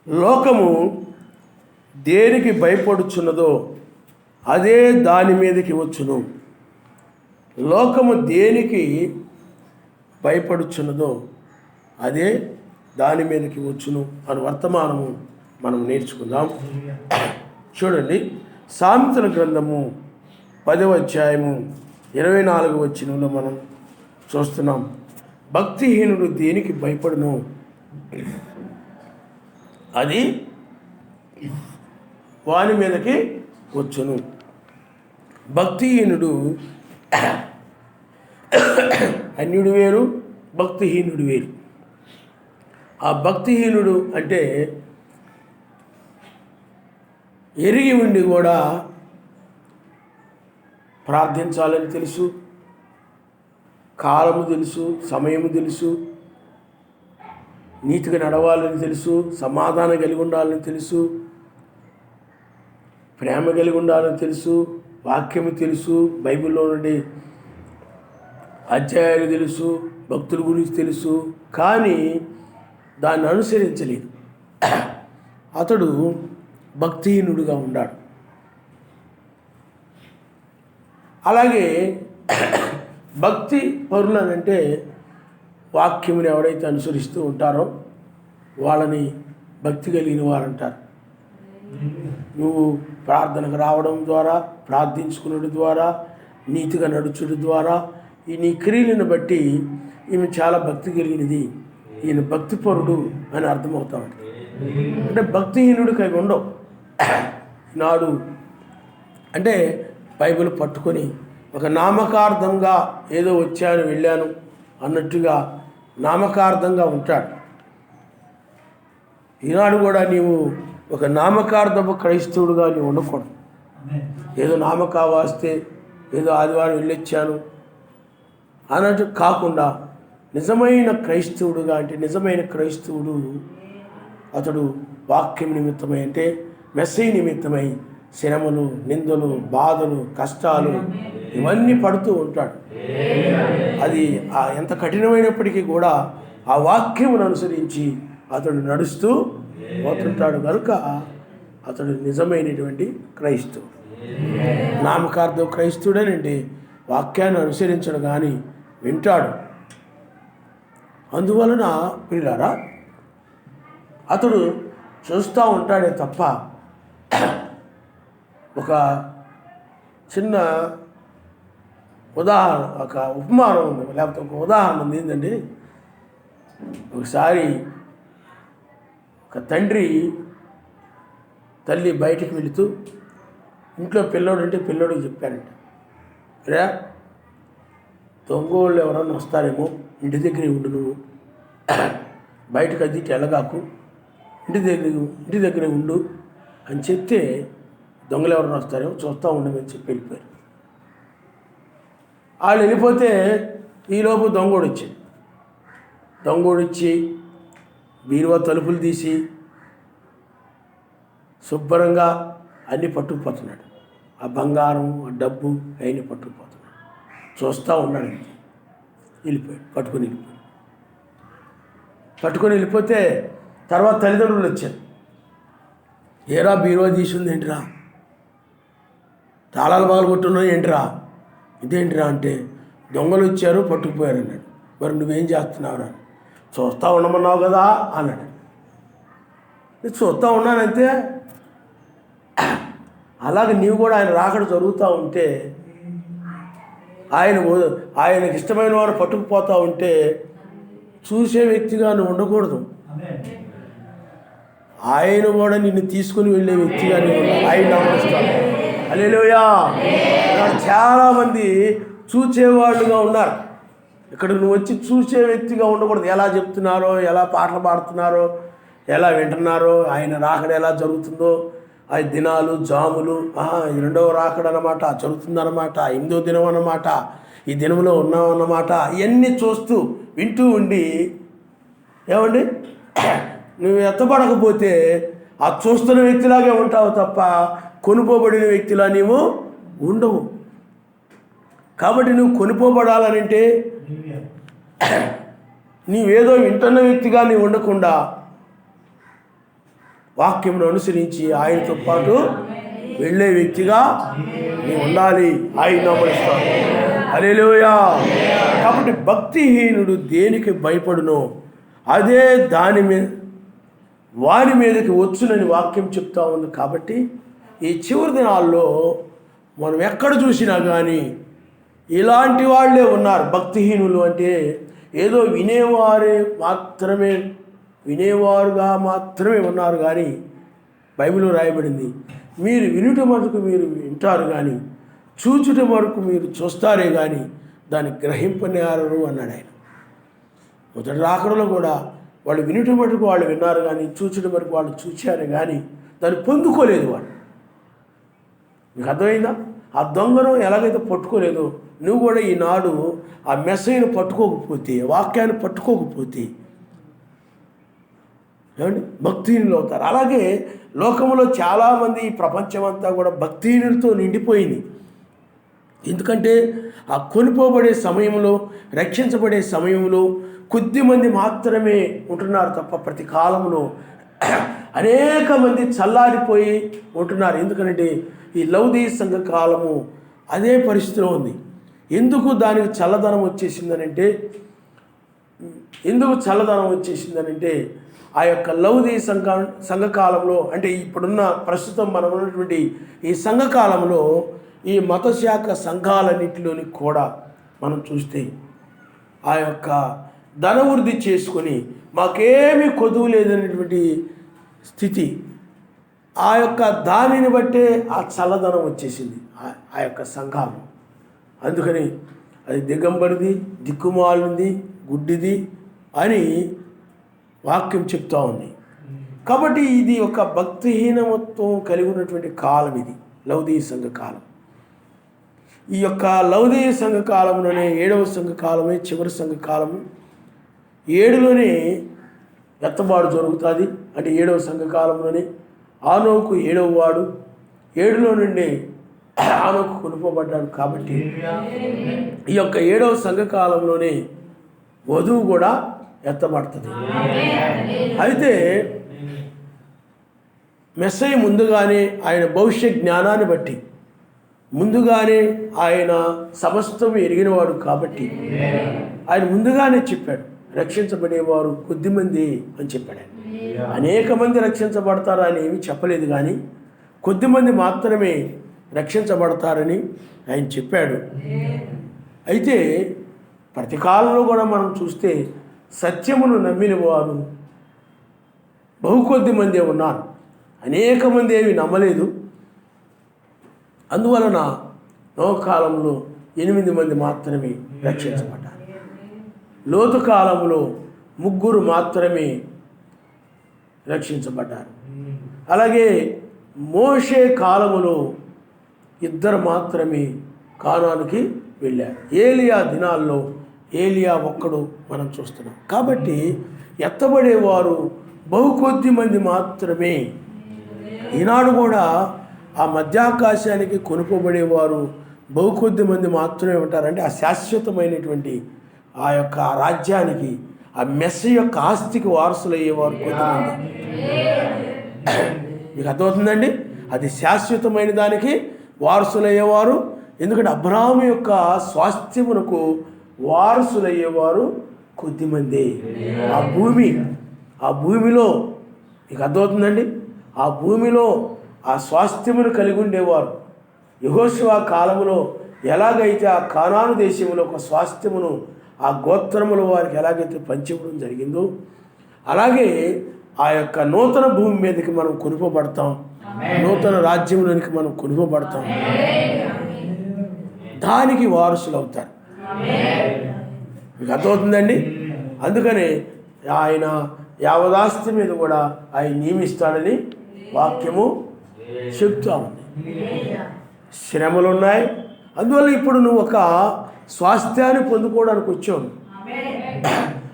లోకము దేనికి భయపడుచున్నదో అదే దాని మీదకి వచ్చును. లోకము దేనికి భయపడుచున్నదో అదే దాని మీదకి వచ్చును అని వర్తమానము మనం నేర్చుకుందాం. చూడండి, సామెతల గ్రంథము 10వ అధ్యాయము 24వ వచనంలో మనం చూస్తున్నాం. భక్తిహీనుడు దేనికి భయపడును, అది వాని మీదకి వచ్చును. భక్తిహీనుడు అన్యుడు వేరు, భక్తిహీనుడు వేరు. ఆ భక్తిహీనుడు అంటే ఎరిగి ఉండి కూడా ప్రార్థించాలని తెలుసు, కాలము తెలుసు, సమయము తెలుసు, నీతిగా నడవాలని తెలుసు, సమాధానం కలిగి ఉండాలని తెలుసు, ప్రేమ కలిగి ఉండాలని తెలుసు, వాక్యము తెలుసు, బైబిల్లో నుండి అధ్యాయాలు తెలుసు, భక్తుల గురించి తెలుసు, కానీ దాన్ని అనుసరించలేదు. అతడు భక్తిహీనుడుగా ఉన్నాడు. అలాగే భక్తి పరులనంటే వాక్యముని ఎవరైతే అనుసరిస్తూ ఉంటారో వాళ్ళని భక్తి కలిగిన వారు అంటారు. నువ్వు ప్రార్థనకు రావడం ద్వారా, ప్రార్థించుకునడం ద్వారా, నీతిగా నడుచుడు ద్వారా ఈ నీ క్రియలను బట్టి ఈమె చాలా భక్తి కలిగినది, ఈయన భక్తిపరుడు అని అర్థమవుతాడు. అంటే భక్తిహీనుడికి అవి ఉండవు. నాడు అంటే బైబిల్ పట్టుకొని ఒక నామకార్థంగా ఏదో వచ్చాను వెళ్ళాను అన్నట్టుగా నామకార్థంగా ఉంటాడు. ఈనాడు కూడా నీవు ఒక నామకార్థపు క్రైస్తవుడుగా నీవు ఉండకూడదు. ఏదో నామకావాస్తే ఏదో ఆదివారం వెళ్ళొచ్చాను అన్నట్టు కాకుండా నిజమైన క్రైస్తవుడుగా, అంటే నిజమైన క్రైస్తవుడు అతడు వాక్యం నిమిత్తమై, అంటే మెస్సీ నిమిత్తమై శ్రమలు, నిందలు, బాధలు, కష్టాలు ఇవన్నీ పడుతూ ఉంటాడు. అది ఎంత కఠినమైనప్పటికీ కూడా ఆ వాక్యమును అనుసరించి అతడు నడుస్తూ పోతుంటాడు కనుక అతడు నిజమైనటువంటి క్రైస్తవుడు. నామకార్థం క్రైస్తవుడేనంటే వాక్యాన్ని అనుసరించడు కానీ వింటాడు. అందువలన ప్రియులారా అతడు చూస్తూ ఉంటాడే తప్ప ఒక చిన్న ఉదాహరణ, ఒక ఉపమానం ఉంది, లేకపోతే ఒక ఉదాహరణ ఉంది. ఏంటంటే ఒకసారి ఒక తండ్రి తల్లి బయటికి వెళుతూ ఇంట్లో పిల్లోడు అంటే పిల్లోడికి చెప్పారంట, రే దొంగోళ్ళు ఎవరన్నా వస్తారేమో, ఇంటి దగ్గరే ఉండు, నువ్వు బయటకు అద్దీటి వెళ్ళగాకు, ఇంటి దగ్గరే ఉండు అని చెప్తే దొంగలు ఎవరైనా వస్తారేమో చూస్తూ ఉండమని చెప్పి వెళ్ళిపోయారు. వాళ్ళు వెళ్ళిపోతే ఈలోపు దొంగోడు వచ్చి బీరువా తలుపులు తీసి శుభ్రంగా అన్నీ పట్టుకుపోతున్నాడు. ఆ బంగారం, ఆ డబ్బు అవన్నీ పట్టుకుపోతున్నాడు. చూస్తూ ఉన్నాడు. వెళ్ళిపోయాడు, పట్టుకొని వెళ్ళిపోతే తర్వాత తల్లిదండ్రులు వచ్చారు. ఏరా బీరువా తీసుంది ఏంటిరా, తాళాలు పగలగొట్టున్నాయి ఏంటిరా, ఇదేంటిరా అంటే దొంగలు వచ్చారు పట్టుకుపోయారు అన్నాడు. మరి నువ్వేం చేస్తున్నావురా? చూస్తూ ఉండమన్నావు కదా అన్నాడు. నేను చూస్తూ ఉన్నానంతే. అలాగే నీవు కూడా ఆయన రాకడ జరుగుతూ ఉంటే, ఆయనకి ఇష్టమైన వారు పట్టుకుపోతూ ఉంటే చూసే వ్యక్తిగా నువ్వు ఉండకూడదు. ఆయన కూడా నిన్ను తీసుకుని వెళ్ళే వ్యక్తిగా నేను ఆయన ఆమోదిస్తాను. హల్లెలూయా. చాలామంది చూసేవాళ్ళుగా ఉన్నారు. ఇక్కడ నువ్వు వచ్చి చూసే వ్యక్తిగా ఉండకూడదు. ఎలా చెప్తున్నారో, ఎలా పాటలు పాడుతున్నారో, ఎలా వింటున్నారో, ఆయన రాకడ ఎలా జరుగుతుందో, ఆ దినాలు, జాములు, రెండవ రాకడ అన్నమాట, జరుగుతుందన్నమాట, 8వ దినం అన్నమాట, ఈ దినంలో ఉన్నామన్నమాట, ఇవన్నీ చూస్తూ వింటూ ఉండి ఏమండి నువ్వు ఎత్తపడకపోతే ఆ చూస్తున్న వ్యక్తిలాగే ఉంటావు తప్ప కొనుకోబడిన వ్యక్తిలా నీవు ఉండవు. కాబట్టి నువ్వు కొనుకోబడాలనంటే నీవేదో వింటున్న వ్యక్తిగా నీవు ఉండకుండా వాక్యమును అనుసరించి ఆయనతో పాటు వెళ్ళే వ్యక్తిగా నీవు ఉండాలి. ఆయన నమ్మనిస్తాడు. హల్లెలూయా. కాబట్టి భక్తిహీనుడు దేనికి భయపడునో అదే వారి మీదకి వచ్చునని వాక్యం చెప్తా ఉంది. కాబట్టి ఈ చివరి దినాల్లో మనం ఎక్కడ చూసినా కానీ ఇలాంటి వాళ్ళే ఉన్నారు. భక్తిహీనులు అంటే ఏదో వినేవారుగా మాత్రమే ఉన్నారు. కానీ బైబిల్లో రాయబడింది, మీరు వినుట మటుకు మీరు వింటారు కానీ చూచుట వరకు మీరు చూస్తారే కానీ దాన్ని గ్రహింపనేరరు అన్నాడు ఆయన. మొదటి రాకడలో కూడా వాళ్ళు వినుట మటుకు వాళ్ళు విన్నారు కానీ చూచుట వరకు వాళ్ళు చూచారు కానీ దాన్ని పొందుకోలేదు. వాళ్ళు మీకు అర్థమైందా? ఆ దొంగను ఎలాగైతే పట్టుకోలేదో నువ్వు కూడా ఈనాడు ఆ మెసేజ్ను పట్టుకోకపోతే, వాక్యాన్ని పట్టుకోకపోతే ఏమండి భక్తిహీనులు అవుతారు. అలాగే లోకంలో చాలామంది ఈ ప్రపంచం అంతా కూడా భక్తిహీనులతో నిండిపోయింది. ఎందుకంటే ఆ కొనుకోబడే సమయంలో, రక్షించబడే సమయంలో కొద్దిమంది మాత్రమే ఉంటున్నారు తప్ప ప్రతి కాలంలో అనేక మంది చల్లారిపోయి ఉంటున్నారు. ఎందుకంటే ఈ లౌదీ సంఘ కాలము అదే పరిస్థితిలో ఉంది. ఎందుకు దానికి చల్లదనం వచ్చేసిందనంటే ఆ యొక్క లౌదీ సంఘకాలంలో, అంటే ఇప్పుడున్న ప్రస్తుతం మనం ఉన్నటువంటి ఈ సంఘకాలంలో ఈ మతశాఖ సంఘాలన్నింటిలోని కూడా మనం చూస్తే ఆ యొక్క ధనవృద్ధి చేసుకొని మాకేమీ కొదువు లేదనేటువంటి స్థితి, ఆ యొక్క దానిని బట్టే ఆ చల్లదనం వచ్చేసింది ఆ యొక్క సంఘాలు. అందుకని అది దిగంబరిది, దిక్కుమాలింది, గుడ్డిది అని వాక్యం చెప్తా ఉంది. కాబట్టి ఇది ఒక భక్తిహీనత్వం కలిగి ఉన్నటువంటి కాలం, ఇది లౌదీ సంఘ కాలం. ఈ యొక్క లౌదీ సంఘ కాలంలోనే 7వ సంఘ కాలమే చివరి సంఘ కాలము. 7లోనే ఎత్తబాటు జరుగుతుంది. అంటే 7వ సంఘ కాలంలోనే ఆనోకు 7వ వాడు, 7లో నుండి ఆనోకు కొనుక్కోబడ్డాడు. కాబట్టి ఈ యొక్క 7వ సంఘ కాలంలోనే వధువు కూడా ఎత్తబడుతుంది. అయితే మెస్సయ్య ముందుగానే ఆయన భవిష్య జ్ఞానాన్ని బట్టి ముందుగానే ఆయన సమస్తం ఎరిగినవాడు కాబట్టి ఆయన ముందుగానే చెప్పాడు, రక్షించబడేవారు కొద్దిమంది అని చెప్పాడు. అనేక మంది రక్షించబడతారు అని ఏమీ చెప్పలేదు, కానీ కొద్దిమంది మాత్రమే రక్షించబడతారని ఆయన చెప్పాడు. అయితే ప్రతి కాలంలో కూడా మనం చూస్తే సత్యమును నమ్మిన వారు కొద్ది మందే ఉన్నారు. అనేక మంది ఏమి నమ్మలేదు. అందువలన నోకాలంలో 8 మంది మాత్రమే రక్షించబడ్డారు. లోతు కాలంలో 3 మాత్రమే రక్షించబడ్డారు. అలాగే మోషే కాలములో 2 మాత్రమే కానానుకి వెళ్ళారు. ఏలియా దినాల్లో ఏలియా ఒక్కడు మనం చూస్తున్నాం. కాబట్టి ఎత్తబడేవారు కొద్ది మంది మాత్రమే. ఈనాడు కూడా ఆ మధ్యాకాశానికి కొనుక్కోబడేవారు కొద్ది మంది మాత్రమే ఉంటారంటే ఆ శాశ్వతమైనటువంటి ఆ యొక్క రాజ్యానికి, ఆ మెస్స యొక్క ఆస్తికి వారసులు అయ్యేవారు కొద్దిమంది. మీకు అర్థమవుతుందండి? అది శాశ్వతమైన దానికి వారసులయ్యేవారు. ఎందుకంటే అబ్రహాము యొక్క స్వాస్థ్యమునకు వారసులయ్యేవారు కొద్దిమంది. ఆ భూమిలో మీకు అర్థమవుతుందండి, ఆ భూమిలో ఆ స్వాస్థ్యమును కలిగి ఉండేవారు. యెహోషువ కాలములో ఎలాగైతే ఆ కానాను దేశంలో ఒక స్వాస్థ్యమును ఆ గోత్రముల వారికి ఎలాగైతే పంచివ్వడం జరిగిందో, అలాగే ఆ యొక్క నూతన భూమి మీదకి మనం కొనుక్కోబడతాం, నూతన రాజ్యంలోనికి మనం కొనుక్కోబడతాం, దానికి వారసులు అవుతారు. మీకు అర్థమవుతుందండి? అందుకనే ఆయన యావదాస్తి మీద కూడా ఆయన నియమిస్తాడని వాక్యము చెప్తా ఉంది. శ్రమలు ఉన్నాయి. అందువల్ల ఇప్పుడు నువ్వు ఒక స్వాస్థ్యాన్ని పొందుకోవడానికి వచ్చావు.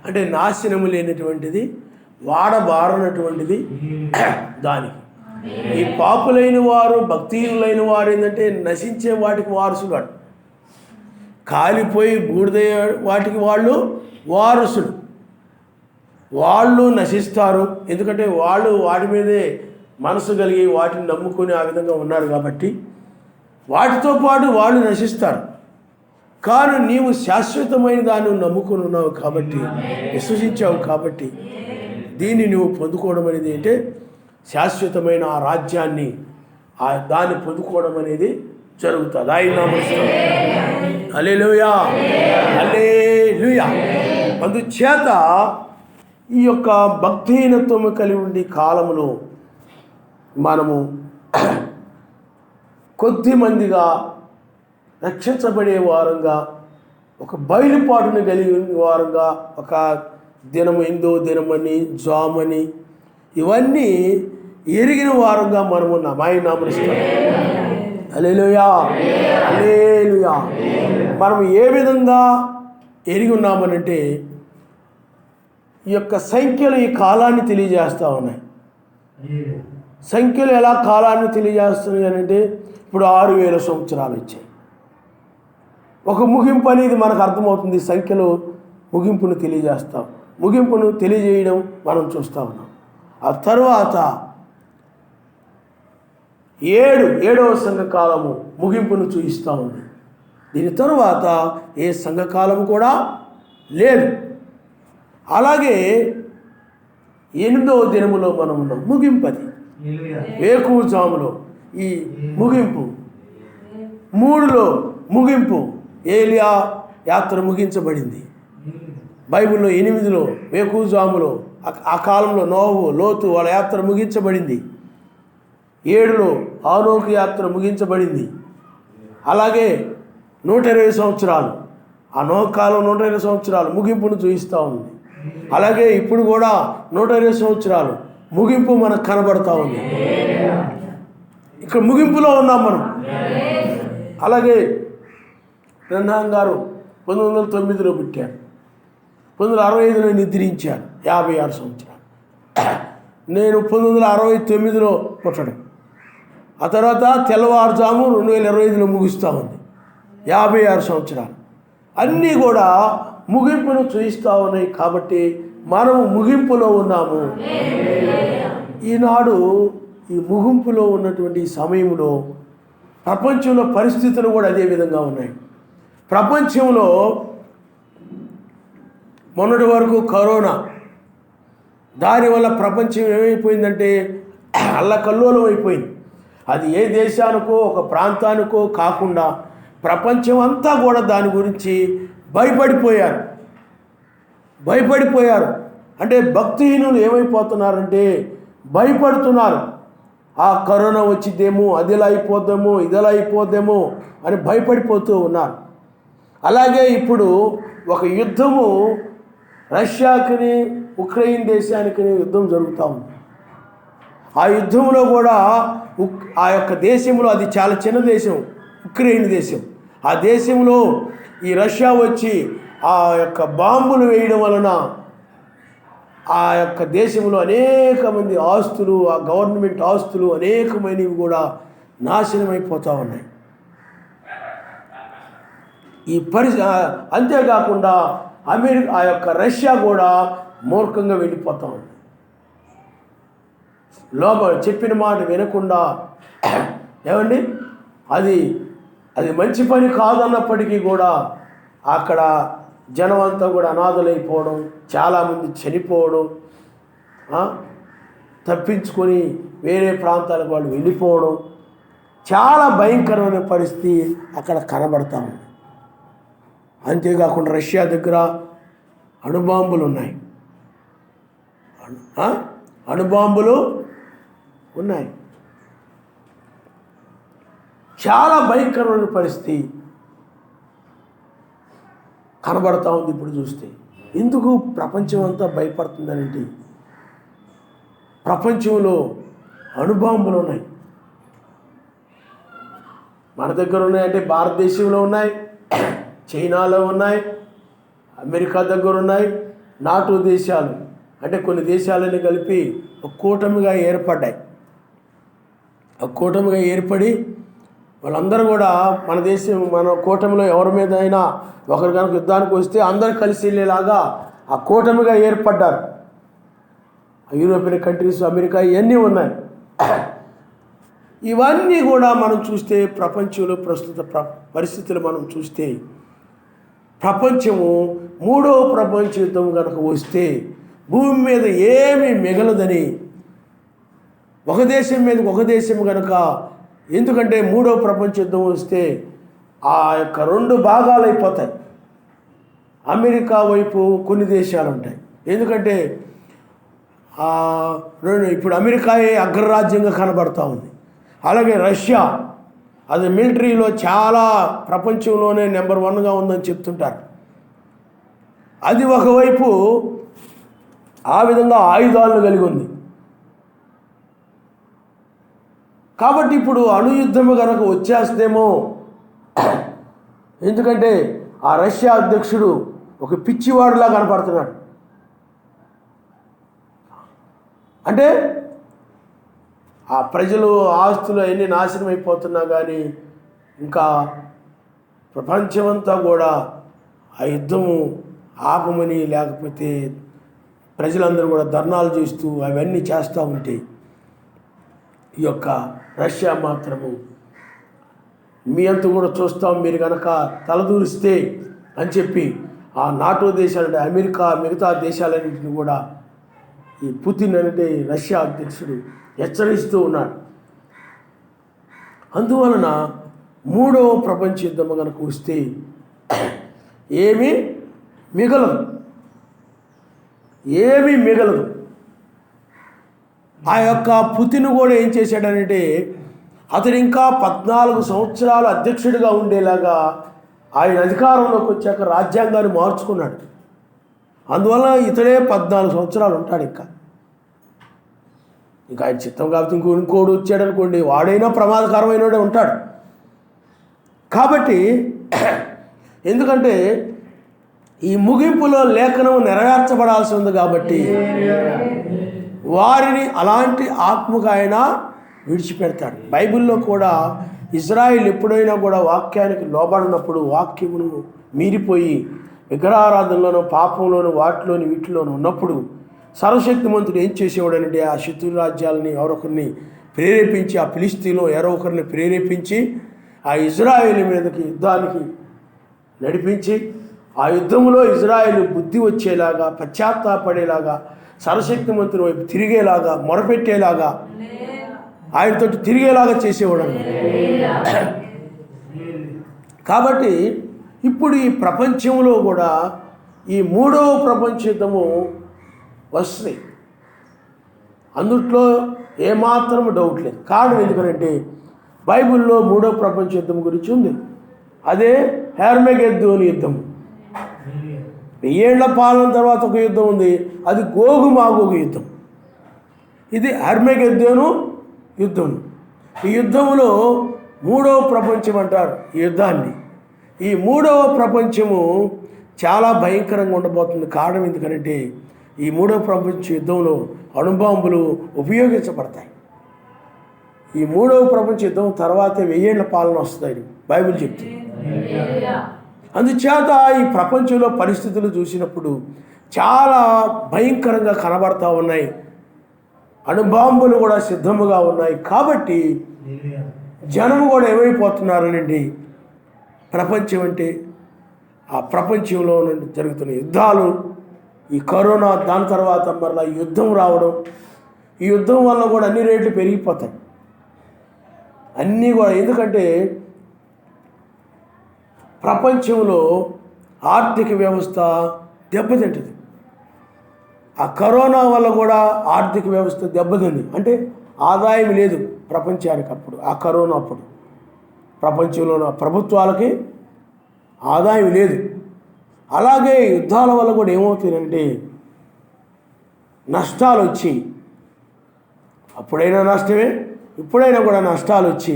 అంటే నాశనము లేనటువంటిది, వాడబారనటువంటిది దానికి. ఈ పాపులైన వారు, భక్తిహీనులైన వారు ఏంటంటే నశించే వాటికి వారసులు, కాలిపోయి బూడిదయ్యే వాటికి వాళ్ళు వారసులు. వాళ్ళు నశిస్తారు. ఎందుకంటే వాళ్ళు వాటి మీదే మనసు కలిగి వాటిని నమ్ముకొని ఆ విధంగా ఉన్నారు కాబట్టి వాటితో పాటు వాళ్ళు నశిస్తారు. కానీ నీవు శాశ్వతమైన దాన్ని నమ్ముకొని ఉన్నావు కాబట్టి, విశ్వసించావు కాబట్టి దీన్ని నువ్వు పొందుకోవడం అనేది అంటే శాశ్వతమైన ఆ రాజ్యాన్ని దాన్ని పొందుకోవడం అనేది జరుగుతుంది. ఆయన నామములో హల్లెలూయా, హల్లెలూయా. అందుచేత ఈ యొక్క భక్తిహీనత్వం కలిగి ఉండి కాలంలో మనము కొద్ది మందిగా రక్షించబడే వారంగా, ఒక బయలుపాటును కలిగి వారంగా, ఒక దినము 8వ దినమని, జామని ఇవన్నీ ఎరిగిన వారంగా మనం ఉన్నాం. ఆయన నామములో హల్లెలూయా, హల్లెలూయా. మనం ఏ విధంగా ఎరిగి ఉన్నామనంటే ఈ యొక్క సంఖ్యలు ఈ కాలాన్ని తెలియజేస్తూ ఉన్నాయి. సంఖ్యలు ఎలా కాలాన్ని తెలియజేస్తున్నాయి అంటే ఇప్పుడు 6000 సంవత్సరాలు వచ్చాయి. ఒక ముగింపు అనేది మనకు అర్థమవుతుంది. సంఖ్యలో ముగింపును తెలియజేస్తాం, ముగింపును తెలియజేయడం మనం చూస్తూ ఉన్నాం. ఆ తర్వాత 7వ సంఘకాలము ముగింపును చూపిస్తూ ఉంది. దీని తరువాత ఏ సంఘకాలం కూడా లేదు. అలాగే 8వ దినములో మనం ఉన్నాం. ముగింపు అది వేకువజాములో ఈ ముగింపు. 3లో ముగింపు, ఏలియా యాత్ర ముగించబడింది. బైబిల్లో 8లో వేకువజాములో ఆ కాలంలో నోవహు, లోతు వాళ్ళ యాత్ర ముగించబడింది. 7లో ఆనోకు యాత్ర ముగించబడింది. అలాగే 120 సంవత్సరాలు, ఆ నోహు కాలం 120 సంవత్సరాలు ముగింపును చూపిస్తూ ఉంది. అలాగే ఇప్పుడు కూడా 120 సంవత్సరాలు ముగింపు మనకు కనబడతా ఉంది. ఇక్కడ ముగింపులో ఉన్నాం మనం. అలాగే బ్రహ్మాం గారు 1909లో పుట్టారు, 1965లో నిద్రించారు, 56 సంవత్సరాలు. నేను 1969లో పుట్టడం, ఆ తర్వాత తెల్లవారుజాము 2025లో ముగుస్తూ ఉంది, 56 సంవత్సరాలు. అన్నీ కూడా ముగింపును చూపిస్తూ ఉన్నాయి. కాబట్టి మనము ముగింపులో ఉన్నాము. ఈనాడు ఈ ముగింపులో ఉన్నటువంటి సమయంలో ప్రపంచంలో పరిస్థితులు కూడా అదే విధంగా ఉన్నాయి. ప్రపంచంలో మొన్నటి వరకు కరోనా, దానివల్ల ప్రపంచం ఏమైపోయిందంటే అల్లకల్లోలం అయిపోయింది. అది ఏ దేశానికో ఒక ప్రాంతానికో కాకుండా ప్రపంచం అంతా కూడా దాని గురించి భయపడిపోయారు. అంటే భక్తిహీనులు ఏమైపోతున్నారంటే భయపడుతున్నారు. ఆ కరోనా వచ్చిద్దేమో, అదిలా అయిపోద్దేమో, ఇదిలా అయిపోద్దేమో అని భయపడిపోతూ ఉన్నారు. అలాగే ఇప్పుడు ఒక యుద్ధము రష్యాకి ఉక్రెయిన్ దేశానికి యుద్ధం జరుగుతూ ఉంది. ఆ యుద్ధంలో కూడా ఆ యొక్క దేశంలో, అది చాలా చిన్న దేశం, ఉక్రెయిన్ దేశం, ఆ దేశంలో ఈ రష్యా వచ్చి ఆ యొక్క బాంబులు వేయడం వలన ఆ యొక్క దేశంలో అనేక మంది ఆస్తులు, ఆ గవర్నమెంట్ ఆస్తులు అనేకమైనవి కూడా నాశనమైపోతూ ఉన్నాయి. అంతేకాకుండా ఆ యొక్క రష్యా కూడా మూర్ఖంగా వెళ్ళిపోతూ ఉంది. చెప్పిన మాట వినకుండా, ఏమండి, అది మంచి పని కాదన్నప్పటికీ కూడా అక్కడ జనం అంతా కూడా అనాథలైపోవడం, చాలామంది చనిపోవడం, తప్పించుకొని వేరే ప్రాంతాలకు వాళ్ళు వెళ్ళిపోవడం, చాలా భయంకరమైన పరిస్థితి అక్కడ కనబడతా ఉంది. అంతేకాకుండా రష్యా దగ్గర అణుబాంబులు ఉన్నాయి, చాలా భయంకరమైన పరిస్థితి కనబడతా ఉంది ఇప్పుడు చూస్తే. ఎందుకు ప్రపంచం అంతా భయపడుతుందనంటే ప్రపంచంలో అణుబాంబులు ఉన్నాయి. మన దగ్గర ఉన్నాయంటే భారతదేశంలో ఉన్నాయి, చైనాలో ఉన్నాయి, అమెరికా దగ్గర ఉన్నాయి, నాటో దేశాలు అంటే కొన్ని దేశాలని కలిపి ఒక కూటమిగా ఏర్పడ్డాయి. ఒక కూటమిగా ఏర్పడి వాళ్ళందరూ కూడా మన కూటమిలో ఎవరి మీద అయినా ఒకరు కనుక యుద్ధానికి వస్తే అందరూ కలిసి వెళ్ళేలాగా ఆ కూటమిగా ఏర్పడ్డారు. యూరోపియన్ కంట్రీస్, అమెరికా ఇవన్నీ ఉన్నాయి. ఇవన్నీ కూడా మనం చూస్తే ప్రపంచంలో ప్రస్తుత పరిస్థితులు మనం చూస్తే ప్రపంచము మూడవ ప్రపంచ యుద్ధం కనుక వస్తే భూమి మీద ఏమీ మిగలదని, ఒక దేశం మీద ఒక దేశం కనుక, ఎందుకంటే మూడవ ప్రపంచ యుద్ధం వస్తే ఆ యొక్క 2 భాగాలు అయిపోతాయి. అమెరికా వైపు కొన్ని దేశాలు ఉంటాయి, ఎందుకంటే ఇప్పుడు అమెరికాయే అగ్రరాజ్యంగా కనబడతా ఉంది. అలాగే రష్యా, అది మిలిటరీలో చాలా ప్రపంచంలోనే నెంబర్ 1గా ఉందని చెప్తుంటారు. అది ఒకవైపు ఆ విధంగా ఆయుధాలను కలిగి ఉంది. కాబట్టి ఇప్పుడు అణుయుద్ధము కనుక వచ్చేస్తేమో, ఎందుకంటే ఆ రష్యా అధ్యక్షుడు ఒక పిచ్చివాడులా కనపడుతున్నాడు. అంటే ఆ ప్రజలు ఆస్తులు అన్నీ నాశనం అయిపోతున్నా కానీ ఇంకా ప్రపంచమంతా కూడా ఆ యుద్ధము ఆపమని, లేకపోతే ప్రజలందరూ కూడా ధర్నాలు చేస్తూ అవన్నీ చేస్తూ ఉంటే ఈ యొక్క రష్యా మాత్రము మీ అంతా కూడా చూస్తాం, మీరు కనుక తలదూరిస్తే అని చెప్పి ఆ నాటో దేశాలంటే అమెరికా, మిగతా దేశాలన్నింటినీ కూడా ఈ పుతిన్ అంటే రష్యా అధ్యక్షుడు హెచ్చరిస్తూ ఉన్నాడు. అందువలన మూడవ ప్రపంచ యుద్ధం కనుక వస్తే ఏమీ మిగలదు. ఆ యొక్క పుతిన్ కూడా ఏం చేశాడనంటే, అతడు ఇంకా 14 సంవత్సరాలు అధ్యక్షుడిగా ఉండేలాగా ఆయన అధికారంలోకి వచ్చాక రాజ్యాంగాన్ని మార్చుకున్నాడు. అందువల్ల ఇతడే 14 సంవత్సరాలు ఉంటాడు. ఇంకా ఆయన చిత్తం కాబట్టి ఇంకోడు వచ్చాడు అనుకోండి, వాడైనా ప్రమాదకరమైనడే ఉంటాడు. కాబట్టి ఎందుకంటే ఈ ముగింపులో లేఖనం నెరవేర్చబడాల్సి ఉంది కాబట్టి వారిని అలాంటి ఆత్మకు ఆయన విడిచిపెడతాడు. బైబిల్లో కూడా ఇజ్రాయిల్ ఎప్పుడైనా కూడా వాక్యానికి లోబడినప్పుడు, వాక్యమును మీరిపోయి విగ్రహారాధనలోనూ, పాపంలోను, వాటిలోని వీటిలోనూ ఉన్నప్పుడు సర్వశక్తిమంతుడు ఏం చేసేవాడనంటే ఆ శత్రు రాజ్యాలని ఎవరొకరిని ప్రేరేపించి, ఆ ఫిలిస్తీన్లో ఎవరో ఒకరిని ప్రేరేపించి ఆ ఇజ్రాయిల్ మీదకి యుద్ధానికి నడిపించి, ఆ యుద్ధంలో ఇజ్రాయిల్ బుద్ధి వచ్చేలాగా, పశ్చాత్తాపడేలాగా, సర్వశక్తిమంతుని వైపు తిరిగేలాగా, మొరపెట్టేలాగా, ఆయనతో తిరిగేలాగా చేసేవాడు. కాబట్టి ఇప్పుడు ఈ ప్రపంచంలో కూడా ఈ మూడవ ప్రపంచ యుద్ధము వస్తుంది. అందుట్లో ఏమాత్రం డౌట్ లేదు. కారణం ఎందుకంటే బైబిల్లో మూడవ ప్రపంచ యుద్ధం గురించి ఉంది. అదే హెర్మగెద్దోను యుద్ధము. 1000 ఏళ్ల పాలన తర్వాత ఒక యుద్ధం ఉంది, అది గోగు మాగోగు యుద్ధం. ఇది హెర్మగెద్దోను యుద్ధం. ఈ యుద్ధంలో మూడవ ప్రపంచం అంటారు ఈ యుద్ధాన్ని. ఈ మూడవ ప్రపంచము చాలా భయంకరంగా ఉండబోతుంది. కారణం ఎందుకంటే ఈ మూడవ ప్రపంచ యుద్ధంలో అణుబాంబులు ఉపయోగించబడతాయి. ఈ మూడవ ప్రపంచ యుద్ధం తర్వాత 1000 ఏళ్ల పాలన వస్తుందని బైబిల్ చెప్తుంది. అందుచేత ఈ ప్రపంచంలో పరిస్థితులు చూసినప్పుడు చాలా భయంకరంగా కనబడతా ఉన్నాయి. అణుబాంబులు కూడా సిద్ధముగా ఉన్నాయి. కాబట్టి జనం కూడా ఏమైపోతున్నారనండి, ప్రపంచం అంటే ఆ ప్రపంచంలో నుండి జరుగుతున్న యుద్ధాలు, ఈ కరోనా, దాని తర్వాత మరలా యుద్ధం రావడం, ఈ యుద్ధం వల్ల కూడా అన్ని రేట్లు పెరిగిపోతాయి. అన్నీ కూడా ఎందుకంటే ప్రపంచంలో ఆర్థిక వ్యవస్థ దెబ్బతింటుంది. ఆ కరోనా వల్ల కూడా ఆర్థిక వ్యవస్థ దెబ్బతింది. అంటే ఆదాయం లేదు ప్రపంచానికి. అప్పుడు ఆ కరోనా అప్పుడు ప్రపంచంలో ప్రభుత్వాలకి ఆదాయం లేదు. అలాగే యుద్ధాల వల్ల కూడా ఏమవుతుందంటే నష్టాలు వచ్చి, అప్పుడైనా నష్టమే, ఇప్పుడైనా కూడా నష్టాలు వచ్చి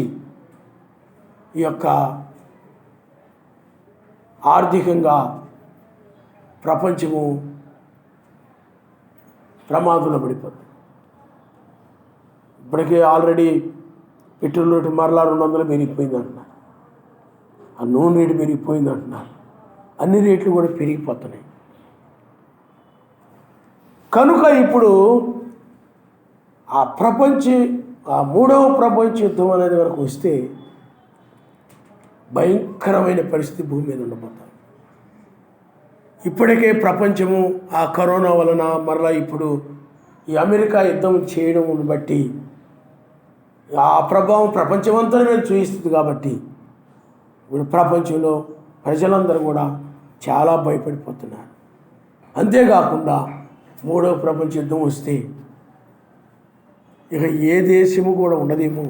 ఈ యొక్క ఆర్థికంగా ప్రపంచము ప్రమాదంలో పడిపోతుంది. ఇప్పటికే ఆల్రెడీ పెట్రోల్ రేటు మరలా 200 పెరిగిపోయింది అంటున్నారు. ఆ నూనె రేటు పెరిగిపోయింది అంటున్నారు. అన్ని రేట్లు కూడా పెరిగిపోతున్నాయి. కనుక ఇప్పుడు ఆ ఆ మూడవ ప్రపంచ యుద్ధం అనేది వరకు వస్తే భయంకరమైన పరిస్థితి భూమి మీద ఉండబోతాం. ఇప్పటికే ప్రపంచము ఆ కరోనా వలన మరలా ఇప్పుడు ఈ అమెరికా యుద్ధం చేయడం బట్టి ఆ ప్రభావం ప్రపంచమంతా మీద చూపిస్తుంది. కాబట్టి ఇప్పుడు ప్రపంచంలో ప్రజలందరూ కూడా చాలా భయపడిపోతున్నారు. అంతేకాకుండా మూడవ ప్రపంచ యుద్ధం వస్తే ఇక ఏ దేశము కూడా ఉండదేమో,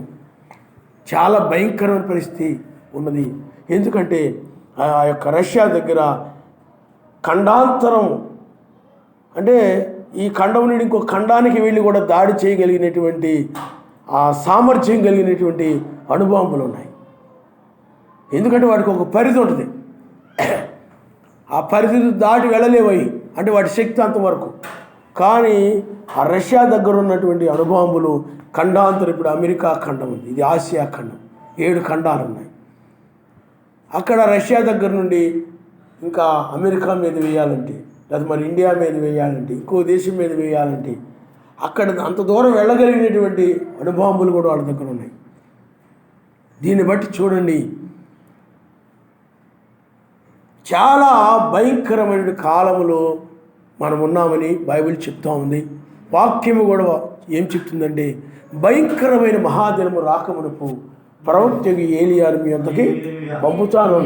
చాలా భయంకరమైన పరిస్థితి ఉన్నది. ఎందుకంటే ఆ యొక్క రష్యా దగ్గర ఖండాంతరం అంటే ఈ ఖండం నుండి ఇంకో ఖండానికి వెళ్ళి కూడా దాడి చేయగలిగినటువంటి ఆ సామర్థ్యం కలిగినటువంటి అణుబాంబులు ఉన్నాయి. ఎందుకంటే వాటికి ఒక పరిధి ఉంటుంది, ఆ పరిధి దాటి వెళ్ళలేవయి, అంటే వాటి శక్తి అంతవరకు. కానీ ఆ రష్యా దగ్గర ఉన్నటువంటి అణుబాంబులు ఖండాంతరం, ఇప్పుడు అమెరికా ఖండం ఉంది, ఇది ఆసియా ఖండం, 7 ఖండాలు ఉన్నాయి. అక్కడ రష్యా దగ్గర నుండి ఇంకా అమెరికా మీద వేయాలంటే, లేదా మరి ఇండియా మీద వేయాలంటే, ఇంకో దేశం మీద వేయాలంటే అక్కడ అంత దూరం వెళ్ళగలిగినటువంటి అణుబాంబులు కూడా వాళ్ళ దగ్గర ఉన్నాయి. దీన్ని బట్టి చూడండి, చాలా భయంకరమైన కాలంలో మనం ఉన్నామని బైబిల్ చెప్తా ఉంది. వాక్యము కూడా ఏం చెప్తుందంటే, భయంకరమైన మహాదినము రాకమునపు ప్రవక్తకి ఏలియాను మీ వద్దకి పంపుతాను.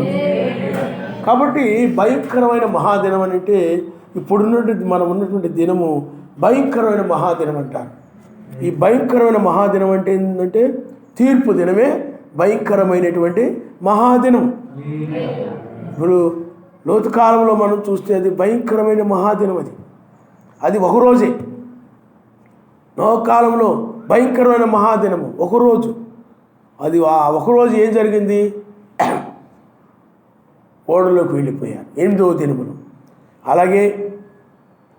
కాబట్టి భయంకరమైన మహాదినం అని అంటే ఇప్పుడున్నటువంటి మనం ఉన్నటువంటి దినము భయంకరమైన మహాదినం అంటారు. ఈ భయంకరమైన మహాదినం అంటే ఏంటంటే తీర్పు దినమే భయంకరమైనటువంటి మహాదినం. ఇప్పుడు లోతు కాలంలో మనం చూస్తే అది భయంకరమైన మహాదినం. అది ఒకరోజే. నోవ కాలంలో భయంకరమైన మహాదినము ఒకరోజు. అది ఒకరోజు ఏం జరిగింది, ఓడలోకి వెళ్ళిపోయారు 8వ దినములో. అలాగే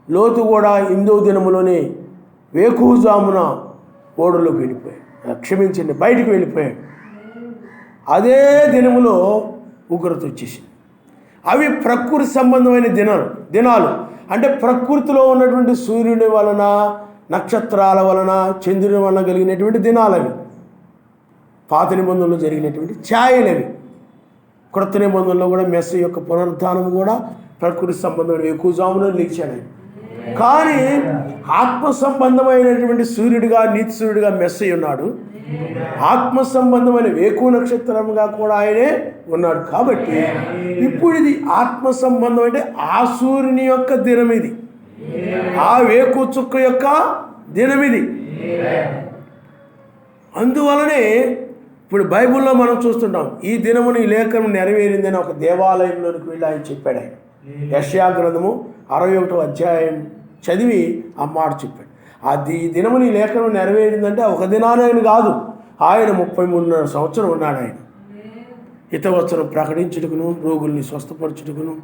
లోతు కూడా 8వ దినములోనే వేకువజామున ఓడలోకి వెళ్ళిపోయాడు, క్షమించండి బయటికి వెళ్ళిపోయాడు. అదే దినములో ఉగ్రత వచ్చేసింది. అవి ప్రకృతి సంబంధమైన దినాలు అంటే ప్రకృతిలో ఉన్నటువంటి సూర్యుని వలన, నక్షత్రాల వలన, చంద్రుని వలన కలిగినటువంటి దినాలవి. పాత నిబంధనలో జరిగినటువంటి ఛాయలవి. క్రొత్త నిబంధనలో కూడా మెస్సీ యొక్క పునరుద్ధానం కూడా ప్రకృతి సంబంధమైన వేకువజామున లేచాడు. కానీ ఆత్మ సంబంధమైనటువంటి సూర్యుడిగా, నీతి సూర్యుడిగా మెస్సీ ఉన్నాడు. ఆత్మ సంబంధమైన వేకువ నక్షత్రంగా కూడా ఆయనే ఉన్నాడు. కాబట్టి ఇప్పుడు ఇది ఆత్మ సంబంధం అంటే ఆ సూర్యుని యొక్క దినం ఇది, ఆ వేకువ చుక్క యొక్క దినం ఇది. అందువలనే ఇప్పుడు బైబిల్లో మనం చూస్తుంటాం, ఈ దినమును ఈ లేఖనం నెరవేరిందని ఒక దేవాలయంలోనికి వెళ్ళి ఆయన చెప్పాడు. ఆయన యెషయా గ్రంథము 61వ అధ్యాయం చదివి ఆ మాట చెప్పాడు. అది ఈ దినమును ఈ లేఖనం నెరవేరిందంటే ఒక దినాన్ని కాదు, ఆయన 33.5 సంవత్సరం ఉన్నాడు. ఆయన హితవచనం ప్రకటించుటకును, రోగుల్ని స్వస్థపరచుటకును,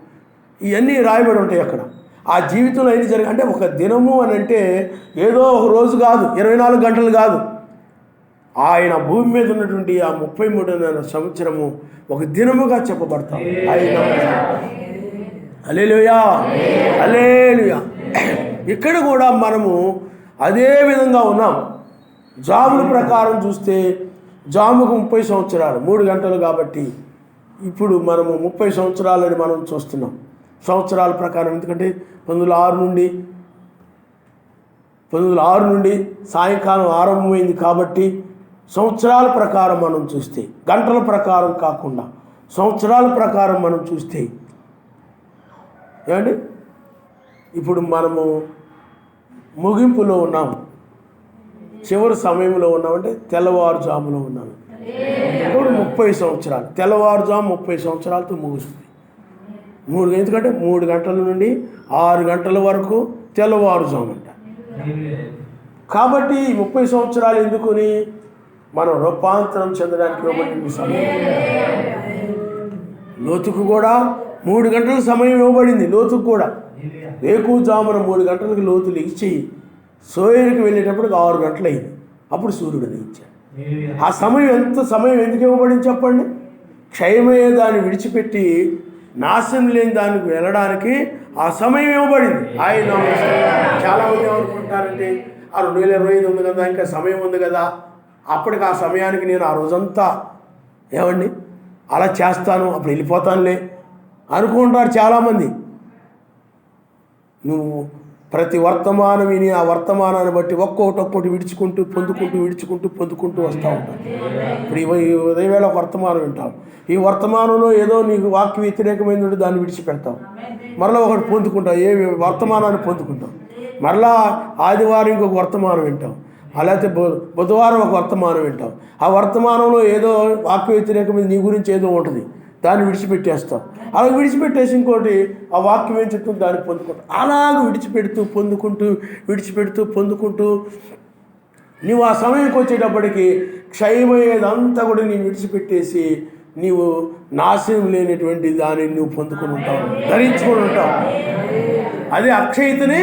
ఇవన్నీ రాయబడి ఉంటాయి అక్కడ. ఆ జీవితంలో ఏది జరిగి అంటే ఒక దినము అని అంటే ఏదో ఒక రోజు కాదు, 24 గంటలు కాదు. ఆయన భూమి మీద ఉన్నటువంటి ఆ 33.5 సంవత్సరము ఒక దినముగా చెప్పబడతాం. హల్లెలూయా, హల్లెలూయా. ఇక్కడ కూడా మనము అదే విధంగా ఉన్నాం. జాముల ప్రకారం చూస్తే జాముకు 30 సంవత్సరాలు, 3 గంటలు. కాబట్టి ఇప్పుడు మనము 30 సంవత్సరాలని మనం చూస్తున్నాం సంవత్సరాల ప్రకారం. ఎందుకంటే 1906 నుండి సాయంకాలం ఆరంభమైంది. కాబట్టి సంవత్సరాల ప్రకారం మనం చూస్తే, గంటల ప్రకారం కాకుండా సంవత్సరాల ప్రకారం మనం చూస్తే ఏమండి, ఇప్పుడు మనము ముగింపులో ఉన్నాము, చివరి సమయంలో ఉన్నామంటే తెల్లవారుజాములో ఉన్నాము. ఇప్పుడు 30 సంవత్సరాలు, తెల్లవారుజాము 30 సంవత్సరాలతో ముగుస్తుంది. ఎందుకంటే 3 గంటల నుండి 6 గంటల వరకు తెల్లవారుజాము అంట. కాబట్టి 30 సంవత్సరాలు ఎందుకుని మనం రూపాంతరం చెందడానికి ఇవ్వబడిన సమయం. లోతుకు కూడా 3 గంటల సమయం ఇవ్వబడింది. లోతుకు కూడా వేకువజామున 3 గంటలకు లోతు లేచి సోయరికి వెళ్ళేటప్పటికి 6 గంటలు అయింది. అప్పుడు సూర్యుడు లేచాడు. ఆ సమయం ఎందుకు ఇవ్వబడింది చెప్పండి? క్షయమయ్యే దాన్ని విడిచిపెట్టి నాశనం లేని దానికి వెళ్ళడానికి ఆ సమయం ఇవ్వబడింది. ఆయన చాలామంది ఏమనుకుంటారంటే 2025 ఉంది కదా, ఇంకా సమయం ఉంది కదా, అప్పటికి ఆ సమయానికి నేను ఆ రోజంతా ఏమండి అలా చేస్తాను, అప్పుడు వెళ్ళిపోతానులే అనుకుంటారు చాలామంది. నువ్వు ప్రతి వర్తమానం విని ఆ వర్తమానాన్ని బట్టి ఒక్కొక్కటి విడుచుకుంటూ పొందుకుంటూ వస్తూ ఉంటావు. ఇప్పుడు ఈ ఉదయవేళ ఒక వర్తమానం వింటావు, ఈ వర్తమానంలో ఏదో నీకు వాక్య వ్యతిరేకమైన దాన్ని విడిచిపెడతావు, మరలా ఒకటి పొందుకుంటావు, ఏ వర్తమానాన్ని పొందుకుంటావు, మరలా ఆదివారం ఇంకొక వర్తమానం వింటావు, అలాగే బుధవారం ఒక వర్తమానం వింటావు, ఆ వర్తమానంలో ఏదో వాక్య వ్యతిరేకమైన నీ గురించి ఏదో ఉంటుంది, దాన్ని విడిచిపెట్టేస్తావు. అలా విడిచిపెట్టేసి ఇంకోటి ఆ వాక్యం ఏం చెప్తుంది దాన్ని పొందుకుంటావు. అలాగ విడిచిపెడుతూ పొందుకుంటూ నువ్వు ఆ సమయంకి వచ్చేటప్పటికి క్షయమయ్యేదంతా కూడా నీవు విడిచిపెట్టేసి నీవు నాశనం లేనటువంటి దాన్ని నువ్వు పొందుకొని ఉంటావు, ధరించుకొని ఉంటావు. అదే అక్షయతని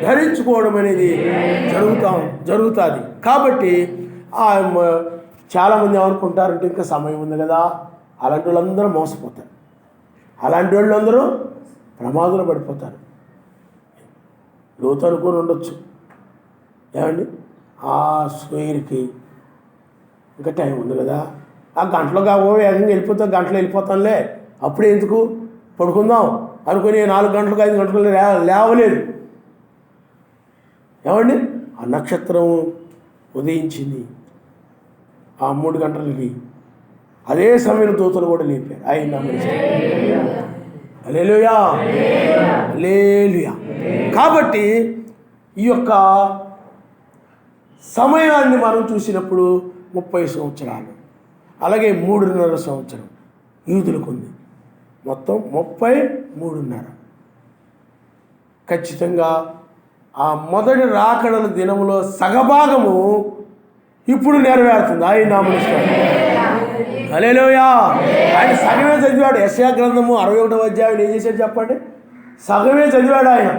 ధరించుకోవడం అనేది జరుగుతుంది. కాబట్టి చాలామంది ఏమనుకుంటారంటే ఇంకా సమయం ఉంది కదా, అలాంటి వాళ్ళందరూ మోసపోతారు, అలాంటి వాళ్ళందరూ ప్రమాదంలో పడిపోతారు. లోతు అనుకుని ఉండొచ్చు, ఏమండి ఆ సూర్యుడికి ఇంకా టైం ఉంది కదా, ఆ గంటలో కాబోయే ఏకంగా గంటలో వెళ్ళిపోతానులే, అప్పుడే ఎందుకు పడుకుందాం అనుకుని 4 గంటలకు 5 గంటలకు లేవలేదు. ఏమండి ఆ నక్షత్రం ఉదయించింది ఆ 3 గంటలకి, అదే సమయంలో దూతలు కూడా లేపారు. ఆయన హల్లెలూయా హల్లెలూయా. కాబట్టి ఈ యొక్క సమయాన్ని మనం చూసినప్పుడు 30 సంవత్సరాలు, అలాగే 3.5 సంవత్సరం యూదులకు ఉంది, మొత్తం 33.5. ఖచ్చితంగా ఆ మొదటి రాకడల దినములో సగభాగము ఇప్పుడు నెరవేరుతుంది. ఆయన నామమున హల్లెలూయా. ఆయన సగమే చదివాడు. యెషయా గ్రంథము 61వ అధ్యాయం ఏం చేశాడు చెప్పండి? సగమే చదివాడు ఆయన,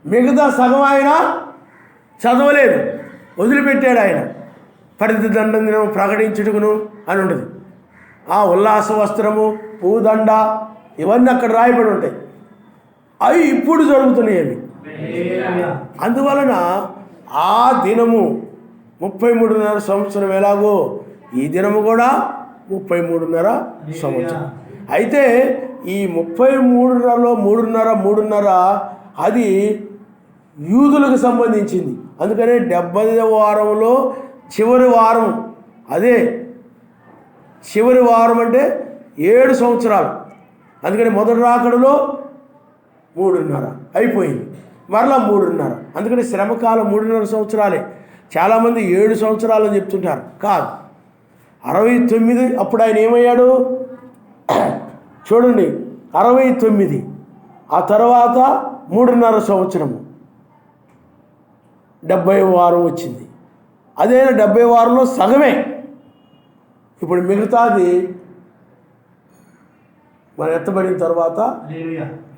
మిగతా సగం ఆయన చదవలేదు, వదిలిపెట్టాడు. ఆయన పరిధి దండం ప్రకటించుటకును అని ఉంటుంది. ఆ ఉల్లాస వస్త్రము, పూదండ ఇవన్నీ అక్కడ రాయబడి ఉంటాయి. అవి ఇప్పుడు జరుగుతున్నాయి. అవి అందువలన ఆ దినము 33.5 సంవత్సరం ఎలాగో ఈ దినము కూడా 33.5 సంవత్సరం. అయితే ఈ 33.5లో 3.5 అది యూదులకు సంబంధించింది. అందుకనే 70వ వారంలో చివరి వారం, అదే చివరి వారం అంటే 7 సంవత్సరాలు. అందుకని మొదటి రాకడలో 3.5 అయిపోయింది, మరలా 3.5. అందుకని శ్రమకాలం 3.5 సంవత్సరాలే. చాలామంది 7 సంవత్సరాలు అని చెప్తుంటారు, కాదు 69. అప్పుడు ఆయన ఏమయ్యాడు చూడండి, 69. ఆ తర్వాత 3.5 సంవత్సరము 70వ వారం వచ్చింది. అదే 70వ వారంలో సగమే. ఇప్పుడు మిగతాది మనం ఎత్తబడిన తర్వాత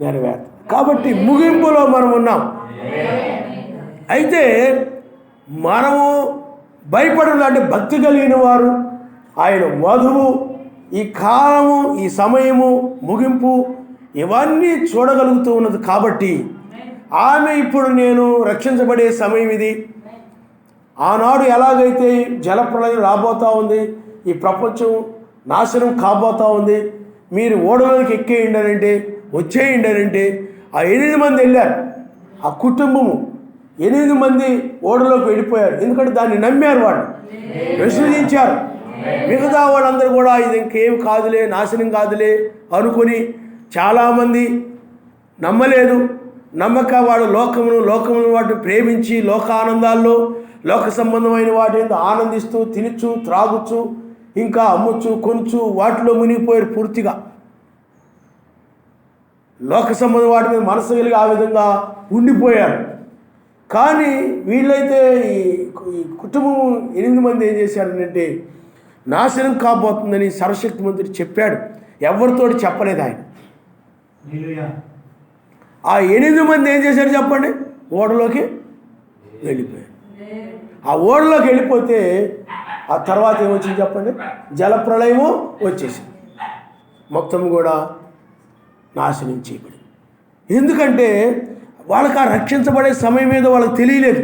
నెరవేరు. కాబట్టి ముగింపులో మనం ఉన్నాం. అయితే మనము భయపడడం అంటే భక్తి కలిగిన వారు, ఆయన వధువు, ఈ కాలము, ఈ సమయము, ముగింపు ఇవన్నీ చూడగలుగుతూ ఉన్నది. కాబట్టి ఆమె ఇప్పుడు నేను రక్షించబడే సమయం ఇది. ఆనాడు ఎలాగైతే జలప్రళయం రాబోతూ ఉంది, ఈ ప్రపంచం నాశనం కాబోతూ ఉంది, మీరు ఓడలోకి ఎక్కేయండి అనంటే, వచ్చేయండి అనంటే ఆ 8 మంది వెళ్ళారు. ఆ కుటుంబము 8 మంది ఓడలోకి వెళ్ళిపోయారు. ఎందుకంటే దాన్ని నమ్మారు, వాళ్ళు విశ్వసించారు. మిగతా వాళ్ళందరూ కూడా ఇది ఇంకేం కాదులే, నాశనం కాదులే అనుకొని చాలామంది నమ్మలేదు. నమ్మక వాడు లోకమును వాటిని ప్రేమించి లోకానందాల్లో, లోక సంబంధమైన వాటి ఆనందిస్తూ తినచ్చు, త్రాగుచ్చు, ఇంకా అమ్మొచ్చు, కొనుచ్చు, వాటిలో మునిగిపోయారు పూర్తిగా. లోక సంబంధం వాటి మీద మనసు కలిగి ఆ విధంగా ఉండిపోయారు. కానీ వీళ్ళైతే ఈ కుటుంబం 8 మంది ఏం చేశారంటే, నాశనం కాబోతుందని సర్వశక్తిమంతుడు చెప్పాడు. ఎవరితోటి చెప్పలేదు ఆయన. ఆ 8 మంది ఏం చేశారు చెప్పండి? ఓడలోకి వెళ్ళిపోయారు. ఆ ఓడలోకి వెళ్ళిపోతే ఆ తర్వాత ఏమొచ్చింది చెప్పండి? జలప్రళయము వచ్చేసింది, మొత్తం కూడా నాశనం చేయబడి. ఎందుకంటే వాళ్ళకి ఆ రక్షించబడే సమయం ఏదో వాళ్ళకి తెలియలేదు.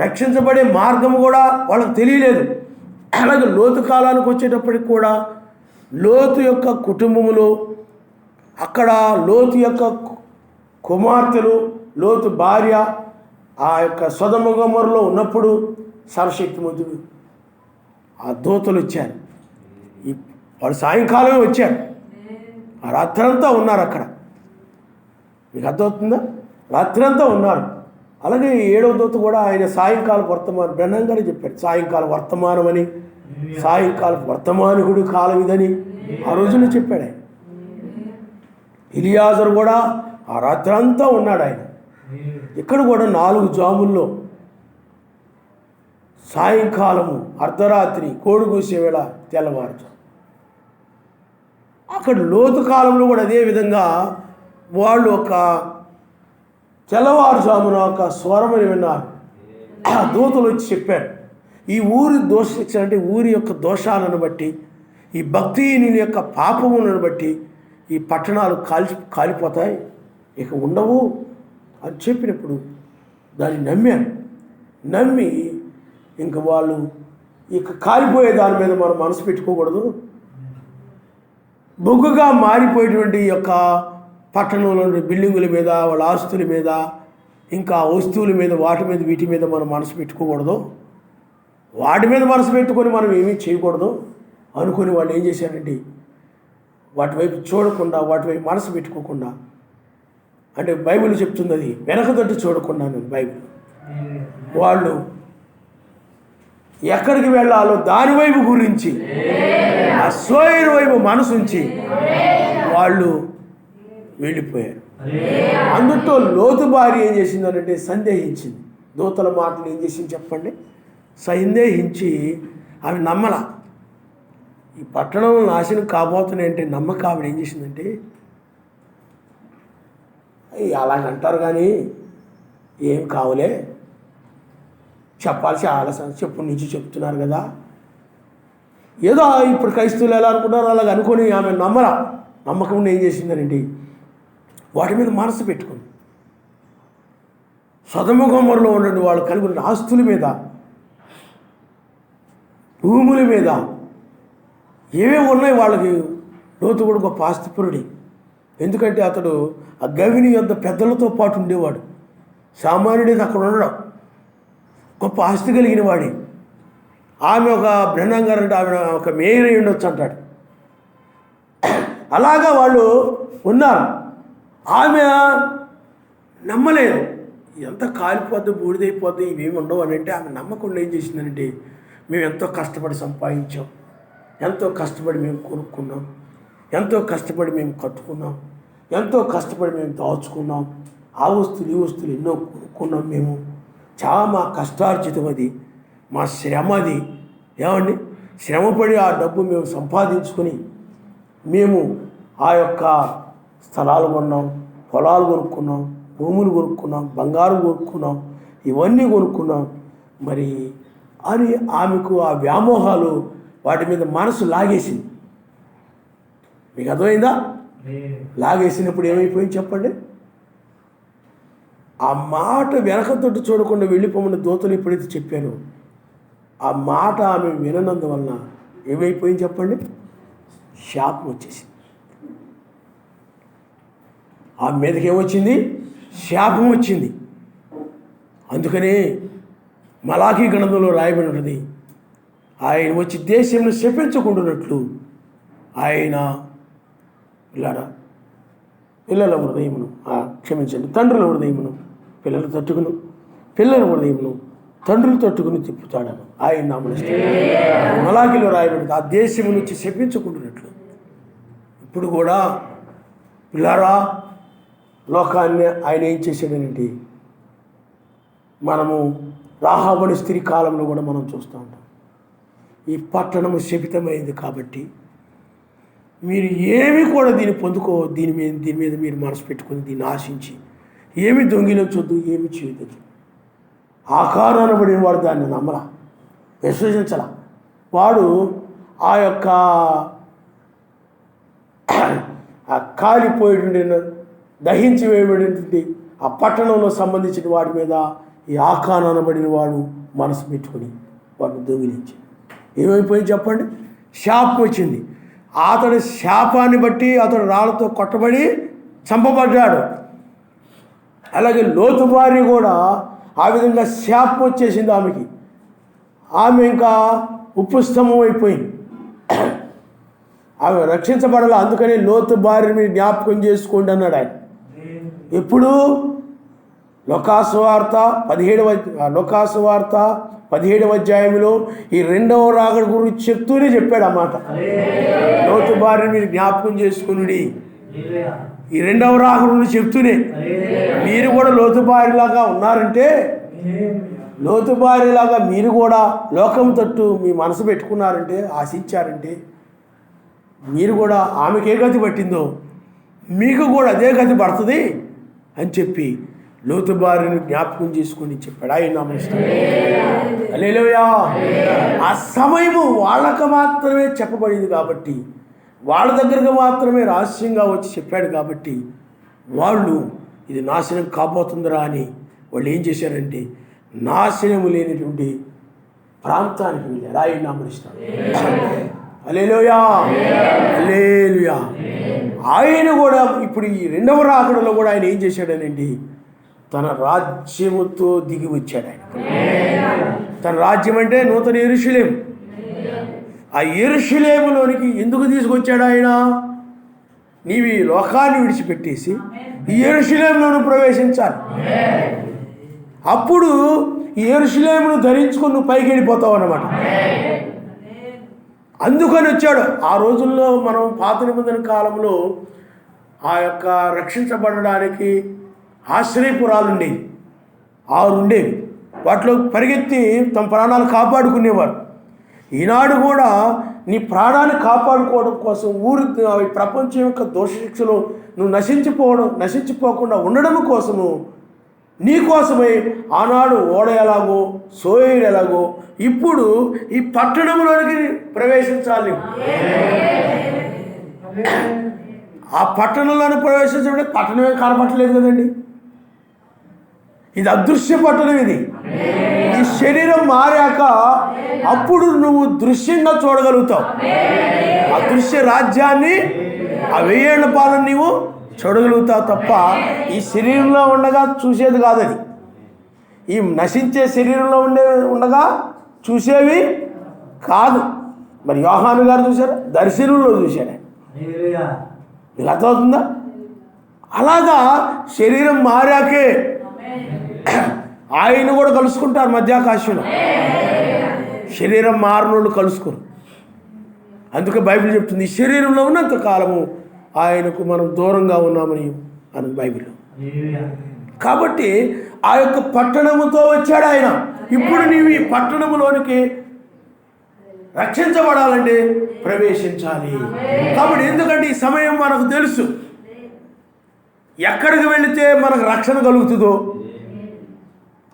రక్షించబడే మార్గం కూడా వాళ్ళకి తెలియలేదు. అలాగే లోతు కాలానికి వచ్చేటప్పటికి కూడా లోతు యొక్క కుటుంబములో అక్కడ లోతు యొక్క కుమార్తెలు, లోతు భార్య ఆ యొక్క సొదొమ గొమొర్రాలో ఉన్నప్పుడు సర్వశక్తిమంతుడు ఆ దూతలు వచ్చారు. వాళ్ళు సాయంకాలమే వచ్చారు, ఆ రాత్రంతా ఉన్నారు అక్కడ. మీకు అర్థమవుతుందా? రాత్రంతా ఉన్నారు. అలాగే 7వ దూత కూడా ఆయన సాయంకాల వర్తమానం బ్రహ్మంగానే చెప్పాడు. సాయంకాల వర్తమానం అని, సాయంకాల వర్తమానికుడి కాలం ఇదని ఆ రోజున చెప్పాడు ఆయన. ఎలియాజరు కూడా ఆ రాత్రంతా ఉన్నాడు ఆయన. ఇక్కడ కూడా 4 జాముల్లో సాయంకాలము, అర్ధరాత్రి, కోడిగూసే వేళ, తెల్లవారుజాము. అక్కడ లోతు కాలంలో కూడా అదేవిధంగా వాళ్ళు ఒక తెల్లవారుజామున ఒక స్వరమని విన్నారు. ఆ దూతలు వచ్చి చెప్పారు, ఈ ఊరి దోషశిక్ష అంటే ఊరి యొక్క దోషాలను బట్టి, ఈ భక్తిహీనుని యొక్క పాపములను బట్టి ఈ పట్టణాలు కాలిపోతాయి, ఇక ఉండవు అని చెప్పినప్పుడు దాన్ని నమ్మారు. నమ్మి ఇంక వాళ్ళు ఇక కాలిపోయే దాని మీద మనం మనసు పెట్టుకోకూడదు. బొగ్గుగా మారిపోయేటువంటి యొక్క పట్టణంలో బిల్డింగుల మీద, వాళ్ళ ఆస్తుల మీద, ఇంకా వస్తువుల మీద, వాటి మీద, వీటి మీద మనం మనసు పెట్టుకోకూడదు. వాటి మీద మనసు పెట్టుకొని మనం ఏమీ చేయకూడదు అనుకుని వాళ్ళు ఏం చేశారంటే వాటి వైపు చూడకుండా, వాటి వైపు మనసు పెట్టుకోకుండా, అంటే బైబిల్ చెప్తుంది అది వెనక తట్టు చూడకుండా, నేను బైబిల్ వాళ్ళు ఎక్కడికి వెళ్ళాలో దాని వైపు గురించి, ఆ సోయరు వైపు మనసు ఉంచి వాళ్ళు వెళ్ళిపోయారు. అందుతో లోతు భార్య ఏం చేసిందనంటే సందేహించింది. దూతల మాటలు ఏం చేసింది చెప్పండి? సందేహించి ఆమె నమ్మల. ఈ పట్టణం నాశనం కాబోతున్నాయంటే నమ్మక ఆవిడ ఏం చేసిందంటే, అలాగంటారు కానీ ఏం కావులే, చెప్పాల్సి ఆలస్యం, చెప్పు నుంచి చెప్తున్నారు కదా, ఏదో ఇప్పుడు క్రైస్తవులు ఎలా అనుకుంటారో అలాగ అనుకొని ఆమె నమ్మకం ఏం చేసిందనండి వాటి మీద మనసు పెట్టుకుంది. సొదొమ గొమొర్రాలో ఉండండి వాళ్ళు కలిగి ఉన్న ఆస్తుల మీద, భూముల మీద ఏమేమి ఉన్నాయి వాళ్ళకి. లోతు కూడా గొప్ప ఆస్తిపరుడి. ఎందుకంటే అతడు ఆ గవిని యొద్ద పెద్దలతో పాటు ఉండేవాడు. సామాన్యుడికి అక్కడ ఉండడం, గొప్ప ఆస్తి కలిగిన వాడి. ఆమె ఒక బ్రహ్మం గారు అంటే ఆమె ఒక మేయర్ అయి ఉండొచ్చు అంటాడు. అలాగా వాళ్ళు ఉన్నారు. ఆమె నమ్మలేదు, ఎంత కాలిపోద్దు, బూడిదైపోద్దు, ఇవేమి ఉండవు అని అంటే ఆమె నమ్మకుండా ఏం చేసిందంటే, మేము ఎంతో కష్టపడి సంపాదించాం, ఎంతో కష్టపడి మేము కొనుక్కున్నాం, ఎంతో కష్టపడి మేము కట్టుకున్నాం, ఎంతో కష్టపడి మేము దాచుకున్నాం, ఆ వస్తువులు ఈ వస్తువులు ఎన్నో కొనుక్కున్నాం, మేము చాలా మా కష్టార్జితం అది, మా శ్రమ అది. ఏమండి, శ్రమపడి ఆ డబ్బు మేము సంపాదించుకొని మేము ఆ యొక్క స్థలాలు కొన్నాం, పొలాలు కొనుక్కున్నాం, భూములు కొనుక్కున్నాం, బంగారం కొనుక్కున్నాం, ఇవన్నీ కొనుక్కున్నాం మరి అని ఆమెకు ఆ వ్యామోహాలు వాటి మీద మనసు లాగేసింది. మీకు అర్థమైందా? లాగేసినప్పుడు ఏమైపోయింది చెప్పండి? ఆ మాట వెనకతోటి చూడకుండా వెళ్ళిపోమని దూతలు ఎప్పుడైతే చెప్పారో ఆ మాట ఆమె విననందువలన ఏమైపోయింది చెప్పండి? శాపం వచ్చేసింది. ఆమె మీదకి ఏమొచ్చింది? శాపం వచ్చింది. అందుకనే మలాఖీ గ్రంథంలో రాయబడి ఉన్నది, ఆయన వచ్చి దేశంలో శపించకుండానట్లు ఆయన పిల్లల హృదయమును క్షమించండి తండ్రుల హృదయమును పిల్లల తట్టుకును, పిల్లల హృదయమును తండ్రులు తట్టుకుని తిప్పుతాడను ఆయన నామనిస్తాడు. మలాఖీలో రాయబడింది ఆ దేశము నుంచి శపించకుండానట్లు. ఇప్పుడు కూడా పిల్లారా, లోకాన్ని ఆయన ఏం చేశాడనంటే, మనము రాహాబు స్త్రీ కాలంలో కూడా మనం చూస్తూ ఉంటాం. ఈ పట్టణము శపితమైంది కాబట్టి మీరు ఏమి కూడా దీన్ని దీని మీద మీరు మనసు పెట్టుకుని దీన్ని ఆశించి ఏమి దొంగిలించొద్దు, ఏమి చేయొద్దు. ఆకారాన్ని పడిన వాడు దాన్ని నమ్మలా, విశ్వసించలా. వాడు ఆ యొక్క కాలిపోయేటువంటి, దహించి వేయబడినటువంటి ఆ పట్టణంలో సంబంధించిన వాటి మీద ఈ ఆకాన్ అనబడిన వాడు మనసు పెట్టుకుని వాడిని దొంగిలించి ఏమైపోయింది చెప్పండి? శాపం వచ్చింది. అతడి శాపాన్ని బట్టి అతడు రాళ్ళతో కొట్టబడి చంపబడ్డాడు. అలాగే లోతు భార్య కూడా ఆ విధంగా శాపం వచ్చేసింది ఆమెకి. ఆమె ఇంకా ఉప్పు స్తంభం అయిపోయింది. ఆమె రక్షించబడాలి. అందుకని లోతు భార్యని మీరు జ్ఞాపకం చేసుకోండి అన్నాడు ఆయన. ఎప్పుడు? లోకాసువార్త 17వ అధ్యాయంలో ఈ రెండవ రాకడ గురించి చెప్తూనే చెప్పాడు అన్నమాట. లోతు భార్యని మీరు జ్ఞాపకం చేసుకుని ఈ రెండవ రాకడ గురించి చెప్తూనే మీరు కూడా లోతు భార్యలాగా ఉన్నారంటే, లోతు భార్యలాగా మీరు కూడా లోకం తట్టు మీ మనసు పెట్టుకున్నారంటే, ఆశించారంటే, మీరు కూడా ఆమెకే గతి పట్టిందో మీకు కూడా అదే గతి పడుతుంది అని చెప్పి లోతు భార్యను జ్ఞాపకం చేసుకొని చెప్పాడు ఆయన. హల్లెలూయా. ఆ సమయము వాళ్ళకు మాత్రమే చెప్పబడింది కాబట్టి, వాళ్ళ దగ్గరకు మాత్రమే రహస్యంగా వచ్చి చెప్పాడు కాబట్టి వాళ్ళు ఇది నాశనం కాబోతుందిరా అని వాళ్ళు ఏం చేశారంటే నాశనము లేనిటువంటి ప్రాంతానికి వెళ్ళారు. ఆయన నామరిస్తాడు. హల్లెలూయా, హల్లెలూయా. ఆయన కూడా ఇప్పుడు ఈ రెండవ రాకడలో కూడా ఆయన ఏం చేశాడనండి, తన రాజ్యముతో దిగి వచ్చాడు ఆయన. తన రాజ్యం అంటే నూతన యెరూషలేము. ఆ యెరూషలేములోనికి ఎందుకు తీసుకొచ్చాడు ఆయన? నీవు ఈ లోకాన్ని విడిచిపెట్టేసి ఈ యెరూషలేములోను ప్రవేశించాలి. అప్పుడు ఈ యెరూషలేమును ధరించుకొని నువ్వు పైకి వెళ్ళిపోతావు అన్నమాట. అందుకని వచ్చాడు. ఆ రోజుల్లో మనం పాత నిబంధన కాలంలో ఆ యొక్క రక్షించబడడానికి ఆశ్రయపురాలు ఉండేవి, 6 ఉండేవి. వాటిలో పరిగెత్తి తమ ప్రాణాలు కాపాడుకునేవారు. ఈనాడు కూడా నీ ప్రాణాన్ని కాపాడుకోవడం కోసం ప్రపంచం యొక్క దోషశిక్షలో నువ్వు నశించిపోకుండా ఉండడం కోసము నీ కోసమే ఆనాడు ఓడ ఎలాగో సోయేడు ఎలాగో ఇప్పుడు ఈ పట్టణంలోనికి ప్రవేశించాలి. ఆ పట్టణంలోనే ప్రవేశించబడి పట్టణమే కనపట్టలేదు కదండి. ఇది అదృశ్య పట్టణం. ఇది ఈ శరీరం మారాక అప్పుడు నువ్వు దృశ్యంగా చూడగలుగుతావు. అదృశ్య రాజ్యాన్ని, ఆ 1000 ఏళ్ల పాలన నీవు చూడగలుగుతావు తప్ప ఈ శరీరంలో ఉండగా చూసేది కాదు. అది ఈ నశించే శరీరంలో ఉండగా చూసేవి కాదు. మరి యోహాను గారు చూశారు, దర్శనంలో చూశాడు. మీకు అర్థమవుతుందా? అలాగా శరీరం మారాకే ఆయన కూడా కలుసుకుంటారు మధ్యాకాశంలో. శరీరం మారినోళ్ళు కలుసుకోరు. అందుకే బైబిల్ చెప్తుంది ఈ శరీరంలో ఉన్నంత కాలము ఆయనకు మనం దూరంగా ఉన్నామని అని బైబిల్లో. కాబట్టి ఆ యొక్క పట్టణముతో వచ్చాడు ఆయన. ఇప్పుడు నీవు ఈ పట్టణములోనికి రక్షించబడాలంటే ప్రవేశించాలి. కాబట్టి ఎందుకంటే ఈ సమయం మనకు తెలుసు ఎక్కడికి వెళితే మనకు రక్షణ కలుగుతుందో.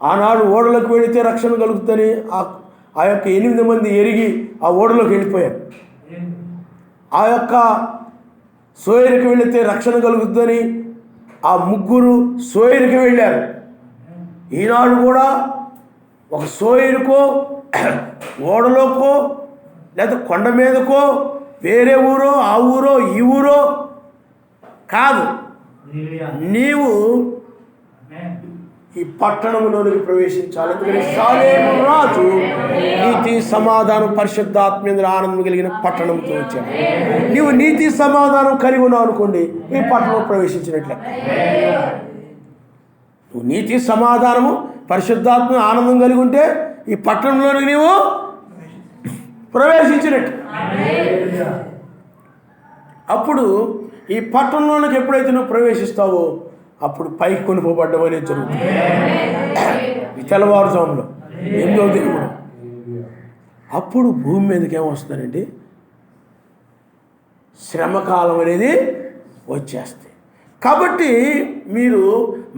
ఆనాడు ఓడలోకి వెళితే రక్షణ కలుగుతుందని ఆ యొక్క 8 మంది ఎరిగి ఆ ఓడలోకి వెళ్ళిపోయారు. ఆ యొక్క సోయరుకి వెళితే రక్షణ కలుగుతుందని ఆ 3 సోయరుకి వెళ్ళారు. ఈనాడు కూడా ఒక సోయరుకో ఓడలోకో లేదా కొండ మీదకో వేరే ఊరో ఆ ఊరో ఈ ఊరో కాదు, నీవు ఈ పట్టణంలోనికి ప్రవేశించాలి. ఎందుకంటే సాలేము రాజు నీతి సమాధానం పరిశుద్ధాత్మేంద్ర ఆనందం కలిగిన పట్టణంతో వచ్చాడు. నీవు నీతి సమాధానం కలిగి ఉన్నావు అనుకోండి, ఈ పట్టణం ప్రవేశించినట్లే. నువ్వు నీతి సమాధానము పరిశుద్ధాత్మ ఆనందం కలిగి ఉంటే ఈ పట్టణంలోనికి నీవు ప్రవేశించినట్టు. అప్పుడు ఈ పట్టణంలోనికి ఎప్పుడైతే నువ్వు ప్రవేశిస్తావో అప్పుడు పైకి కొనుకోబడ్డం అనేది జరుగుతుంది. తెల్లవారుజాములో 8వ దినములో అప్పుడు భూమి మీదకి ఏమొస్తుందండి, శ్రమకాలం అనేది వచ్చేస్తాయి. కాబట్టి మీరు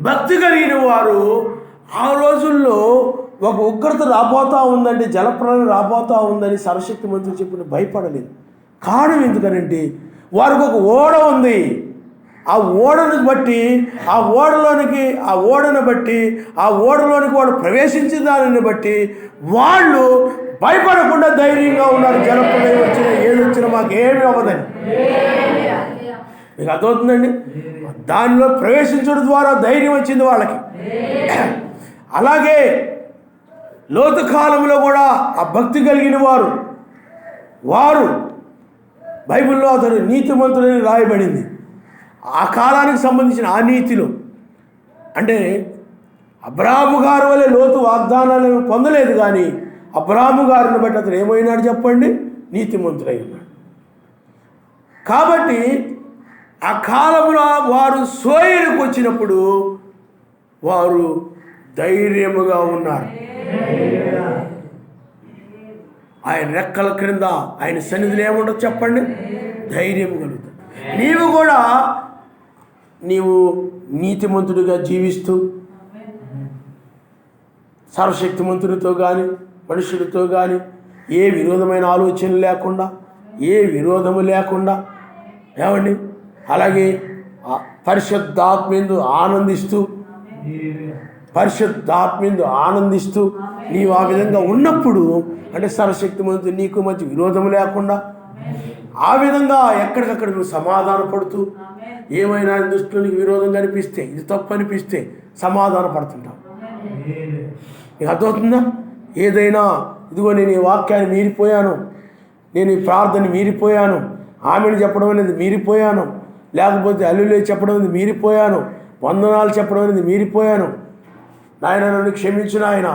భక్తి కలిగిన వారు ఆ రోజుల్లో ఒక ఉగ్రత రాబోతూ ఉందంటే, జలప్రలయం రాబోతూ ఉందని సర్వశక్తి మంత్రులు చెప్పిన భయపడలేదు. కారణం ఎందుకనంటే వారికి ఒక ఓడ ఉంది. ఆ ఓడను బట్టి ఆ ఓడను బట్టి ఆ ఓడలోనికి వాళ్ళు ప్రవేశించిన దానిని బట్టి వాళ్ళు భయపడకుండా ధైర్యంగా ఉన్నారు. జలప్రలయం వచ్చినా ఏది వచ్చినా మాకు ఏమీ అవ్వదని. మీకు అర్థమవుతుందండి? దానిలో ప్రవేశించడం ద్వారా ధైర్యం వచ్చింది వాళ్ళకి. అలాగే లోతు కాలంలో కూడా ఆ భక్తి కలిగిన వారు బైబిల్లో అతడు నీతిమంతుడని రాయబడింది. ఆ కాలానికి సంబంధించిన ఆ నీతిలో అంటే అబ్రాహాము గారి వల్లే లోతు వాగ్దానాలను పొందలేదు, కానీ అబ్రాహాము గారిని బట్టి అతను ఏమైనాడు చెప్పండి? నీతిమంతుడై ఉన్నాడు. కాబట్టి ఆ కాలంలో వారు సోయరుకు వచ్చినప్పుడు వారు ధైర్యముగా ఉన్నారు. ఆయన రెక్కల క్రింద ఆయన సన్నిధిలో ఏముండదు చెప్పండి? ధైర్యం కలుగుతుంది. నీవు నీతిమంతుడిగా జీవిస్తూ సర్వశక్తిమంతుడితో కానీ మనుషులతో కానీ ఏ విరోధమైన ఆలోచన లేకుండా, ఏ విరోధము లేకుండా, ఏమండి అలాగే పరిశుద్ధాత్మేందు ఆనందిస్తూ నీవు ఆ విధంగా ఉన్నప్పుడు అంటే సర్వశక్తిమంతుడు నీకు మంచి విరోధం లేకుండా ఆ విధంగా ఎక్కడికక్కడ నువ్వు సమాధాన పడుతూ ఏమైనా దృష్టిలో నీకు విరోధం కనిపిస్తే, ఇది తప్పు అనిపిస్తే సమాధాన పడుతుంటావు. నీకు అర్థమవుతుందా? ఏదైనా ఇదిగో నేను ఈ వాక్యాన్ని మీరిపోయాను, నేను ఈ ప్రార్థన మీరిపోయాను, ఆమెను చెప్పడం అనేది మీరిపోయాను, లేకపోతే అల్లులే చెప్పడం అనేది మీరిపోయాను, వందనాలు చెప్పడం అనేది మీరిపోయాను, నాయన నన్ను క్షమించు నాయన.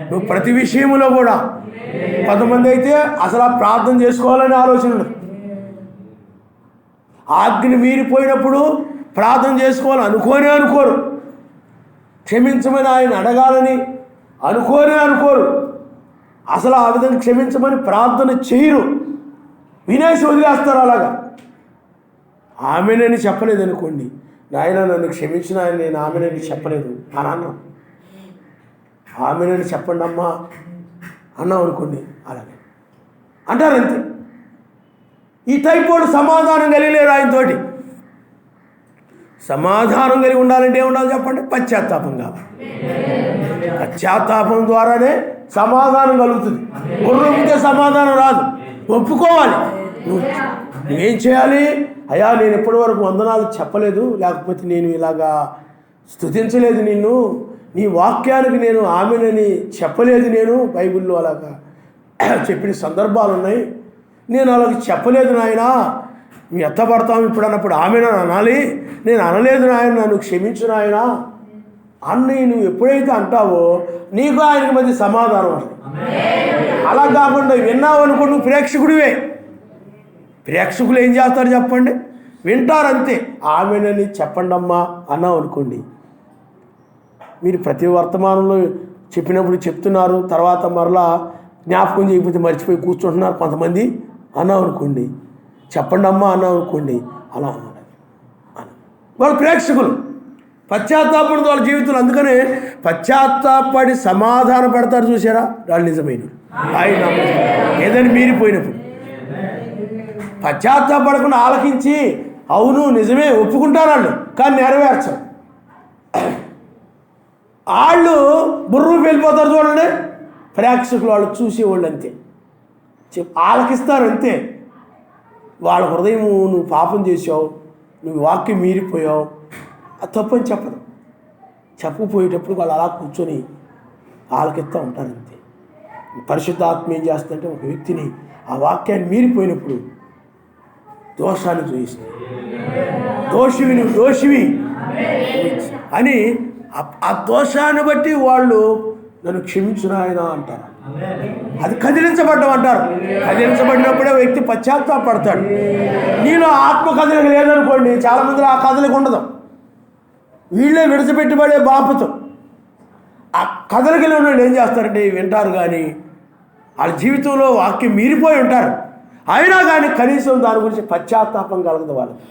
నువ్వు ప్రతి విషయంలో కూడా కొంతమంది అయితే అసలు ఆ ప్రార్థన చేసుకోవాలని ఆలోచన ఉండదు. ఆజ్ఞని మీరిపోయినప్పుడు ప్రార్థన చేసుకోవాలని అనుకోరు. క్షమించమని ఆయన అడగాలని అనుకోరు. అసలు ఆ విధంగా క్షమించమని ప్రార్థన చేయరు, వినేసి వదిలేస్తారు. అలాగా ఆమెనని చెప్పలేదు అనుకోండి, నాయన నన్ను క్షమించిన ఆయన నేను ఆమెనని చెప్పలేదు అని అన్నాం. ఆమెనని చెప్పండి అమ్మా అన్నాం అనుకోండి, అలాగే అంటారు అంతే. ఈ టైపోడు సమాధానం కలిగలేరు ఆయనతోటి. సమాధానం కలిగి ఉండాలంటే ఏముండాలి చెప్పండి? పశ్చాత్తాపం కావాలి. పశ్చాత్తాపం ద్వారానే సమాధానం కలుగుతుంది. గుర్రంతో సమాధానం రాదు. ఒప్పుకోవాలి. నువ్వేం చేయాలి? అయ్యా నేను ఎప్పటి వరకు వందనాలు చెప్పలేదు, లేకపోతే నేను ఇలాగా స్తుతించలేదు, నిన్ను నీ వాక్యానికి నేను ఆమెనని చెప్పలేదు, నేను బైబిల్లో అలాగా చెప్పిన సందర్భాలు ఉన్నాయి, నేను అలాగ చెప్పలేదు నాయన, మీ ఎత్తపడతాం ఇప్పుడు అన్నప్పుడు ఆమెను అనాలి, నేను అనలేదు నాయన, నన్ను క్షమించు నాయన అన్నీ నువ్వు ఎప్పుడైతే అంటావో నీకు ఆయనకి మధ్య సమాధానం వస్తుంది. అలా కాకుండా విన్నావు అనుకో, నువ్వు ప్రేక్షకుడివే. ప్రేక్షకులు ఏం చేస్తారు చెప్పండి? వింటారంతే. ఆమెనని చెప్పండి అమ్మా అన్నావు అనుకోండి, మీరు ప్రతి వర్తమానంలో చెప్పినప్పుడు చెప్తున్నారు, తర్వాత మరలా జ్ఞాపకం చేయకపోతే మర్చిపోయి కూర్చుంటున్నారు కొంతమంది అన్నావు అనుకోండి, చెప్పండి అమ్మా అన్నావు అనుకోండి, అలా వాళ్ళు ప్రేక్షకులు. పశ్చాత్తాపడి వాళ్ళ జీవితంలో, అందుకనే పశ్చాత్తాపడి సమాధాన పడతారు చూసారా, వాళ్ళు నిజమైన ఆయన ఏదని మీరిపోయినప్పుడు. పశ్చాత్తాపడకుండా ఆలకించి అవును నిజమే ఒప్పుకుంటారు వాళ్ళు, కానీ నెరవేర్చరు. వాళ్ళు బుర్రు వెళ్ళిపోతారు చూడండి, ప్రేక్షకులు వాళ్ళు చూసేవాళ్ళు అంతే, ఆలకిస్తారు అంతే. వాళ్ళ హృదయం నువ్వు పాపం చేసావు, నువ్వు వాక్యం మీరిపోయావు, అది తప్పని చెప్పదు. చెప్పకపోయేటప్పుడు వాళ్ళు అలా కూర్చొని ఆలకిస్తూ ఉంటారు అంతే. పరిశుద్ధాత్మ ఏం చేస్తుందంటే ఒక వ్యక్తిని ఆ వాక్యాన్ని మీరిపోయినప్పుడు దోషాన్ని చూపిస్తుంది. దోషివి నువ్వు దోషివి అని ఆ దోషాన్ని బట్టి వాళ్ళు నన్ను క్షమించిన ఆయన అంటారు. అది కదిలించబడ్డం అంటారు. కదిలించబడినప్పుడే వ్యక్తి పశ్చాత్తాపడతాడు. నీలో ఆత్మ కదలిక లేదనుకోండి, చాలామందిలో ఆ కదలిక ఉండదు. వీళ్ళే విడిచిపెట్టుబడే బాపుతో ఆ కదలికలో ఏం చేస్తారంటే వింటారు, కానీ వాళ్ళ జీవితంలో వాక్యం మీరిపోయి ఉంటారు. అయినా కానీ కనీసం దాని గురించి పశ్చాత్తాపం కలగదు వాళ్ళకి.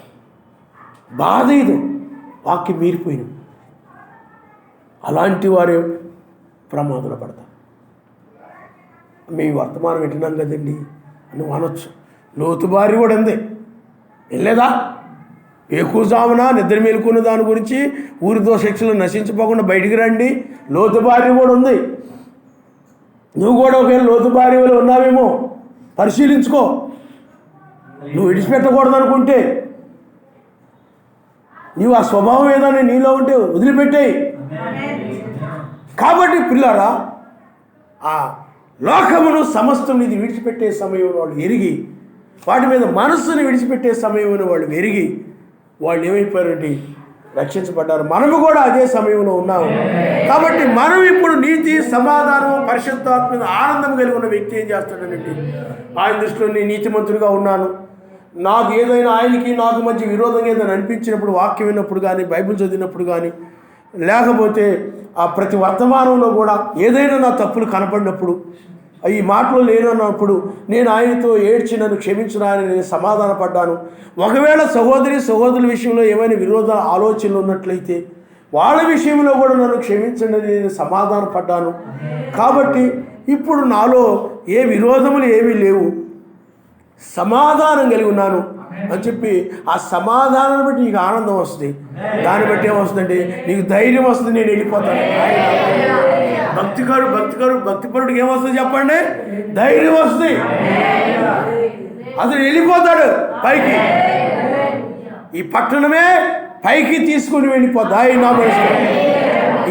బాధ ఇది, వాక్యం మీరిపోయిన అలాంటి వారే ప్రమాదంలో పడతారు. మేము వర్తమానం వింటున్నాం కదండి నువ్వు అనొచ్చు. లోతు భార్య కూడా అందే, ఎక్కువజామున నిద్ర మేలుకున్న దాని గురించి ఊరితో శిక్షలు నశించిపోకుండా బయటికి రండి. లోతు భార్య కూడా ఉంది. నువ్వు కూడా ఒకవేళ లోతు భార్యలో ఉన్నావేమో పరిశీలించుకో. నువ్వు విడిచిపెట్టకూడదు అనుకుంటే, నీవు ఆ స్వభావం ఏదైనా నీలో ఉంటే వదిలిపెట్టేయి. కాబట్టి పిల్లరా, ఆ లోకమును సమస్తం ఇది విడిచిపెట్టే సమయం వాళ్ళు ఎరిగి, వాటి మీద మనస్సును విడిచిపెట్టే సమయంలో వాళ్ళు ఎరిగి వాళ్ళు ఏమైపోయారంటే రక్షించబడ్డారు. మనము కూడా అదే సమయంలో ఉన్నాము. కాబట్టి మనం ఇప్పుడు నీతి, సమాధానం, పరిశుద్ధాత్మ మీద ఆనందం కలిగి ఉన్న వ్యక్తి ఏం చేస్తాడనంటే, ఆయన దృష్టిలో నేను నీతిమంతుడిగా ఉన్నాను, నాకు ఏదైనా ఆయనకి నాకు మధ్య విరోధంగా ఏదైనా అనిపించినప్పుడు, వాక్యం విన్నప్పుడు కానీ, బైబిల్ చదివినప్పుడు కానీ, లేకపోతే ఆ ప్రతి వర్తమానంలో కూడా ఏదైనా నా తప్పులు కనపడినప్పుడు, ఈ మాటలు లేనన్నప్పుడు నేను ఆయనతో ఏడ్చి నన్ను క్షమించిన ఆయన నేను సమాధానపడ్డాను. ఒకవేళ సహోదరుల విషయంలో ఏమైనా విరోధ ఆలోచనలు ఉన్నట్లయితే వాళ్ళ విషయంలో కూడా నన్ను క్షమించండి అని నేను సమాధానపడ్డాను. కాబట్టి ఇప్పుడు నాలో ఏ విరోధములు ఏమీ లేవు, సమాధానం కలిగి ఉన్నాను అని చెప్పి ఆ సమాధానాన్ని బట్టి నీకు ఆనందం వస్తుంది. దాన్ని బట్టి ఏమొస్తుందంటే నీకు ధైర్యం వస్తుంది, నేను వెళ్ళిపోతాను. భక్తిపరుడికి ఏమొస్తుంది చెప్పండి? ధైర్యం వస్తుంది. అతను వెళ్ళిపోతాడు పైకి. ఈ పట్టణమే పైకి తీసుకుని వెళ్ళిపోతా.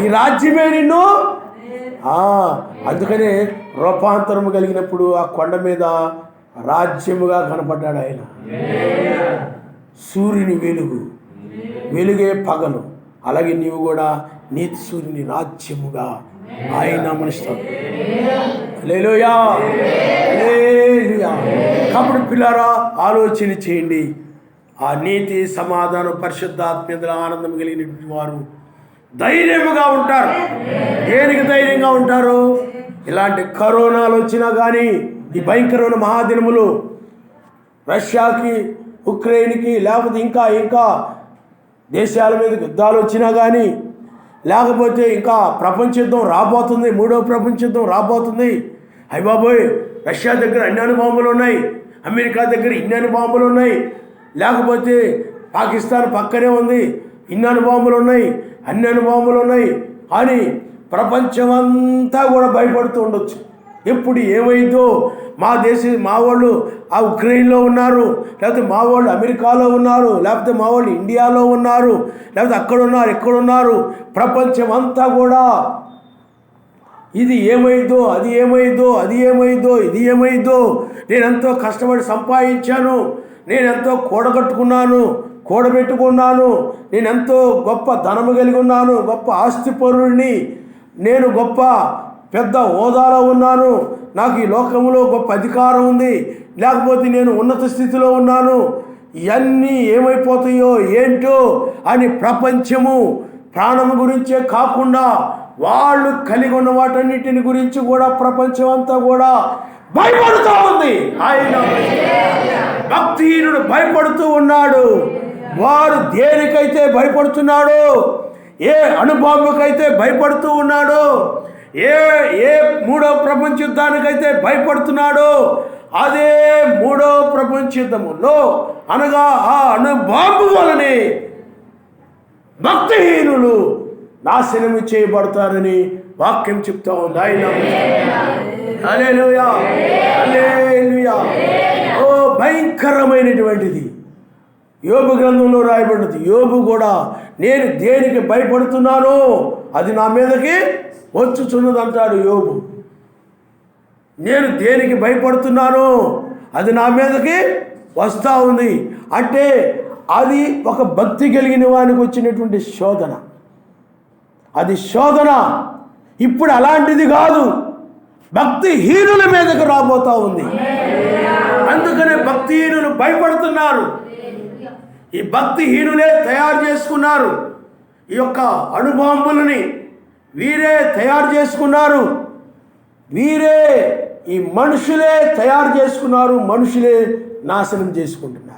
ఈ రాజ్యమే నిన్ను అందుకనే రూపాంతరము కలిగినప్పుడు ఆ కొండ మీద రాజ్యముగా కనపడ్డాడు ఆయన. సూర్యుని వెలుగే పగలు, అలాగే నీవు కూడా నీతి సూర్యుని రాజ్యముగా ఆయన మనుషులు. హల్లెలూయా, హల్లెలూయా. కాబట్టి పిల్లరా, ఆలోచన చేయండి. ఆ నీతి, సమాధానం, పరిశుద్ధాత్మ ఆనందం కలిగినటువంటి వారు ధైర్యముగా ఉంటారు. దేనికి ధైర్యంగా ఉంటారు? ఇలాంటి కరోనాలు వచ్చినా కానీ, ఈ భయంకరమైన మహాదినములు, రష్యాకి, ఉక్రెయిన్కి, లేకపోతే ఇంకా దేశాల మీద యుద్ధాలు వచ్చినా కానీ, లేకపోతే ఇంకా ప్రపంచ యుద్ధం రాబోతుంది, 3వ ప్రపంచ యుద్ధం రాబోతుంది. అయ్య బాబోయ్, రష్యా దగ్గర అన్ని బాంబులు ఉన్నాయి, అమెరికా దగ్గర ఇన్ని బాంబులు ఉన్నాయి, లేకపోతే పాకిస్తాన్ పక్కనే ఉంది, ఇన్ని బాంబులు ఉన్నాయి, అన్ని బాంబులు ఉన్నాయి అని ప్రపంచమంతా కూడా భయపడుతూ ఉండొచ్చు. ఎప్పుడు ఏమైందో, మా వాళ్ళు ఆ ఉక్రెయిన్లో ఉన్నారు, లేకపోతే మా వాళ్ళు అమెరికాలో ఉన్నారు, లేకపోతే మా వాళ్ళు ఇండియాలో ఉన్నారు, లేకపోతే అక్కడున్నారు, ఎక్కడున్నారు, ప్రపంచం అంతా కూడా ఇది ఏమైందో, అది ఏమైందో, అది ఏమైందో, ఇది ఏమైందో, నేనెంతో కష్టపడి సంపాదించాను, నేనెంతో కూడబెట్టుకున్నాను, నేనెంతో గొప్ప ధనము కలిగి ఉన్నాను, గొప్ప ఆస్తిపరుడిని, నేను గొప్ప పెద్ద హోదాలో ఉన్నాను, నాకు ఈ లోకంలో గొప్ప అధికారం ఉంది, లేకపోతే నేను ఉన్నత స్థితిలో ఉన్నాను, ఇవన్నీ ఏమైపోతాయో ఏంటో అని ప్రపంచము ప్రాణము గురించే కాకుండా వాళ్ళు కలిగి ఉన్న వాటన్నిటిని గురించి కూడా ప్రపంచం అంతా కూడా భయపడుతూ ఉంది. ఆయన భక్తిహీనుడు భయపడుతూ ఉన్నాడు. వారు దేనికైతే భయపడుతున్నాడు, ఏ అణుబాంబుకైతే భయపడుతూ ఉన్నాడు, ఏ 3వ ప్రపంచ యుద్ధానికైతే భయపడుతున్నాడో, అదే 3వ ప్రపంచ యుద్ధములో అనగా ఆ అణుబాంబు వలనే భక్తిహీనులు నాశనం చేయబడతారని వాక్యం చెప్తా ఉంది. ఆయన హల్లెలూయా, హల్లెలూయా. ఓ భయంకరమైనటువంటిది యోబు గ్రంథంలో రాయబడినది. యోబు కూడా నేను దేనికి భయపడుతున్నానో అది నా మీదకి వచ్చుచున్నది అంటాడు యోబు. నేను దేనికి భయపడుతున్నానో అది నా మీదకి వస్తూ ఉంది అంటే అది ఒక భక్తి కలిగిన వానికి వచ్చినటువంటి శోధన. అది శోధన. ఇప్పుడు అలాంటిది కాదు, భక్తిహీనుల మీదకి రాబోతూ ఉంది. అందుకనే భక్తిహీనులు భయపడుతున్నారు. ఈ భక్తిహీనులే తయారు చేసుకున్నారు ఈ యొక్క అణుబాంబులని. వీరే తయారు చేసుకున్నారు, వీరే ఈ మనుషులే తయారు చేసుకున్నారు, మనుషులే నాశనం చేసుకుంటున్నారు.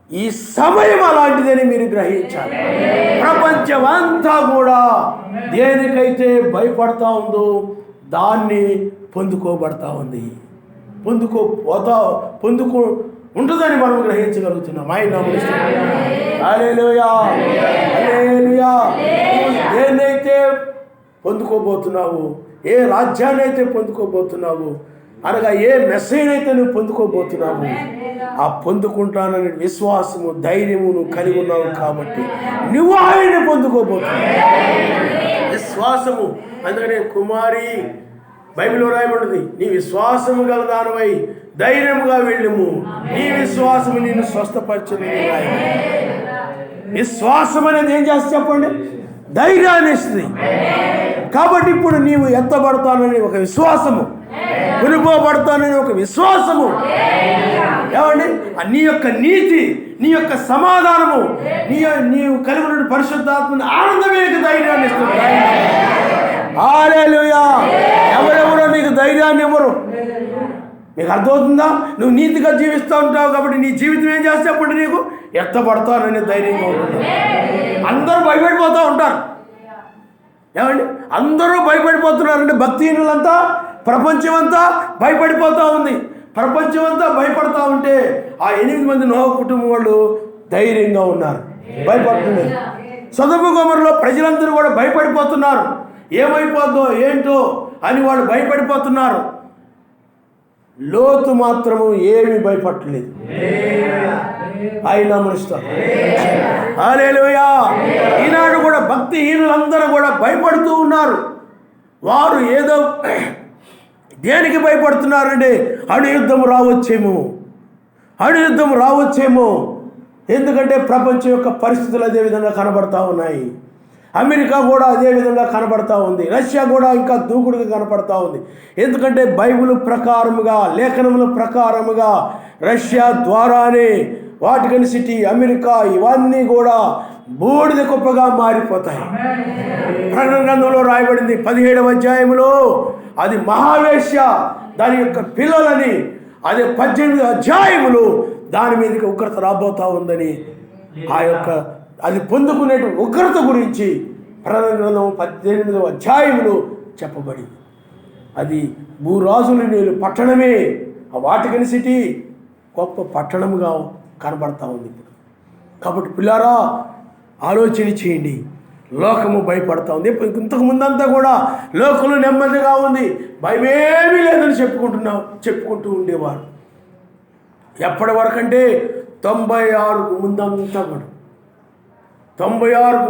ఈ సమయం అలాంటిదని మీరు గ్రహించాలి. ప్రపంచం అంతా కూడా దేనికైతే భయపడతా ఉందో దాన్ని పొందుకోబడతా ఉంది. ఉంటుందని మనం గ్రహించగలుగుతున్నాం. ఆయన నామములో హల్లెలూయా, హల్లెలూయా. దేన్నైతే పొందుకోబోతున్నావు, ఏ రాజ్యాన్ని అయితే పొందుకోబోతున్నావు, అనగా ఏ మెసేజ్ అయితే నువ్వు పొందుకోబోతున్నావు, ఆ పొందుకుంటానని విశ్వాసము, ధైర్యము నువ్వు కలిగి ఉన్నావు కాబట్టి నువ్వు ఆయన్ని పొందుకోబోతున్నావు. విశ్వాసము. అందుకనే కుమారి బైబిల్లో రాయబడింది, నీ విశ్వాసము గల దానివై ధైర్యముగా వెళ్ళము, నీ విశ్వాసము నిన్ను స్వస్థపరచును. విశ్వాసం అనేది ఏం చేస్తా చెప్పండి? ధైర్యాన్ని ఇస్తుంది. కాబట్టి ఇప్పుడు నీవు ఎత్తబడతానని ఒక విశ్వాసము, కొనుక్కోబడతానని ఒక విశ్వాసము, ఏమండి నీ యొక్క నీతి, నీ యొక్క సమాధానము, నీవు కలిగి ఉన్న పరిశుద్ధాత్మని ఆనందమే ధైర్యాన్ని ఇస్తుంది. హల్లెలూయా. ఎవరెవరో నీకు ధైర్యాన్ని ఇవ్వరు. నీకు అర్థమవుతుందా? నువ్వు నీతిగా జీవిస్తూ ఉంటావు కాబట్టి నీ జీవితం ఏం చేస్తే అప్పుడు నీకు ఎత్తబడతానని ధైర్యంగా ఉంటుంది. అందరూ భయపడిపోతూ ఉంటారు. ఏమండి అందరూ భయపడిపోతున్నారంటే భక్తిహీనులంతా, ప్రపంచం అంతా భయపడిపోతూ ఉంది. ప్రపంచం అంతా భయపడతా ఉంటే ఆ 8 మంది నోహ కుటుంబం వాళ్ళు ధైర్యంగా ఉన్నారు, భయపడుతున్నారు. సొదొమ గొమొర్రాలో ప్రజలందరూ కూడా భయపడిపోతున్నారు. ఏమైపోద్దో ఏంటో అని వాళ్ళు భయపడిపోతున్నారు. లోతు మాత్రము ఏమీ భయపడలేదు. ఆయన నామములో హల్లెలూయా. ఈనాడు కూడా భక్తిహీనులందరూ కూడా భయపడుతూ ఉన్నారు. వారు ఏదో దేనికి భయపడుతున్నారంటే అణు యుద్ధం రావచ్చేమో. ఎందుకంటే ప్రపంచం యొక్క పరిస్థితులు అదే విధంగా కనబడతా ఉన్నాయి. అమెరికా కూడా అదే విధంగా కనబడతా ఉంది. రష్యా కూడా ఇంకా దూకుడుగా కనపడతా ఉంది. ఎందుకంటే బైబిల్ ప్రకారముగా, లేఖనముల ప్రకారముగా రష్యా ద్వారానే వాటికన్ సిటీ, అమెరికా ఇవన్నీ కూడా బూడిద కుప్పగా మారిపోతాయి. ప్రకటన గ్రంథంలో రాయబడింది 17వ అధ్యాయంలో, అది మహావేశ్య దాని యొక్క పిల్లలని, అదే 18 అధ్యాయములు దాని మీదకి ఉగ్రత రాబోతా ఉందని, ఆ యొక్క అది పొందుకునే ఉగ్రత గురించి ప్రకటన గ్రంథం 18వ అధ్యాయములో చెప్పబడింది. అది భూరాజుల నేలు పట్టణమే, ఆ వాటికన్ సిటీ గొప్ప పట్టణముగా కనబడతా ఉంది ఇప్పుడు. కాబట్టి పిల్లారా ఆలోచన చేయండి. లోకము భయపడతా ఉంది. ఇంతకు ముందంతా కూడా లోకంలో నెమ్మదిగా ఉంది, భయమేమీ లేదని చెప్పుకుంటూ ఉండేవారు. ఎప్పటి వరకు అంటే 96కు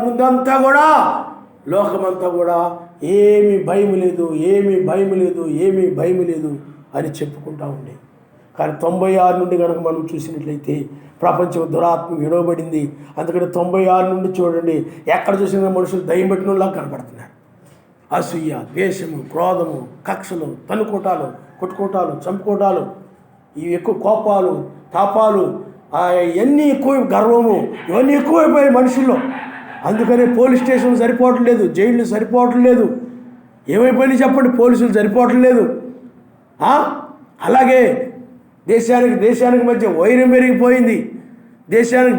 ముందంతా కూడా లోకమంతా కూడా ఏమీ భయం లేదు అని చెప్పుకుంటూ ఉండే. కానీ 96 నుండి కనుక మనం చూసినట్లయితే ప్రపంచం దురాత్మకు విడవబడింది. అందుకని 96 నుండి చూడండి, ఎక్కడ చూసినా మనుషులు దయ్యం పెట్టినలా కనపడుతున్నారు. అసూయ, ద్వేషము, క్రోధము, కక్షలు, తన్నుకోటాలు, కొట్టుకోటాలు, చంపుకోటాలు, ఇవి ఎక్కువ, కోపాలు, తాపాలు, ఇవన్నీ ఎక్కువ, గర్వము, ఇవన్నీ ఎక్కువైపోయాయి మనుషుల్లో. అందుకనే పోలీస్ స్టేషన్ సరిపోవటం లేదు, జైళ్ళు సరిపోవటం లేదు. ఏమైపోయినాయి చెప్పండి? పోలీసులు సరిపోవటం లేదు. అలాగే దేశానికి మధ్య వైరం పెరిగిపోయింది.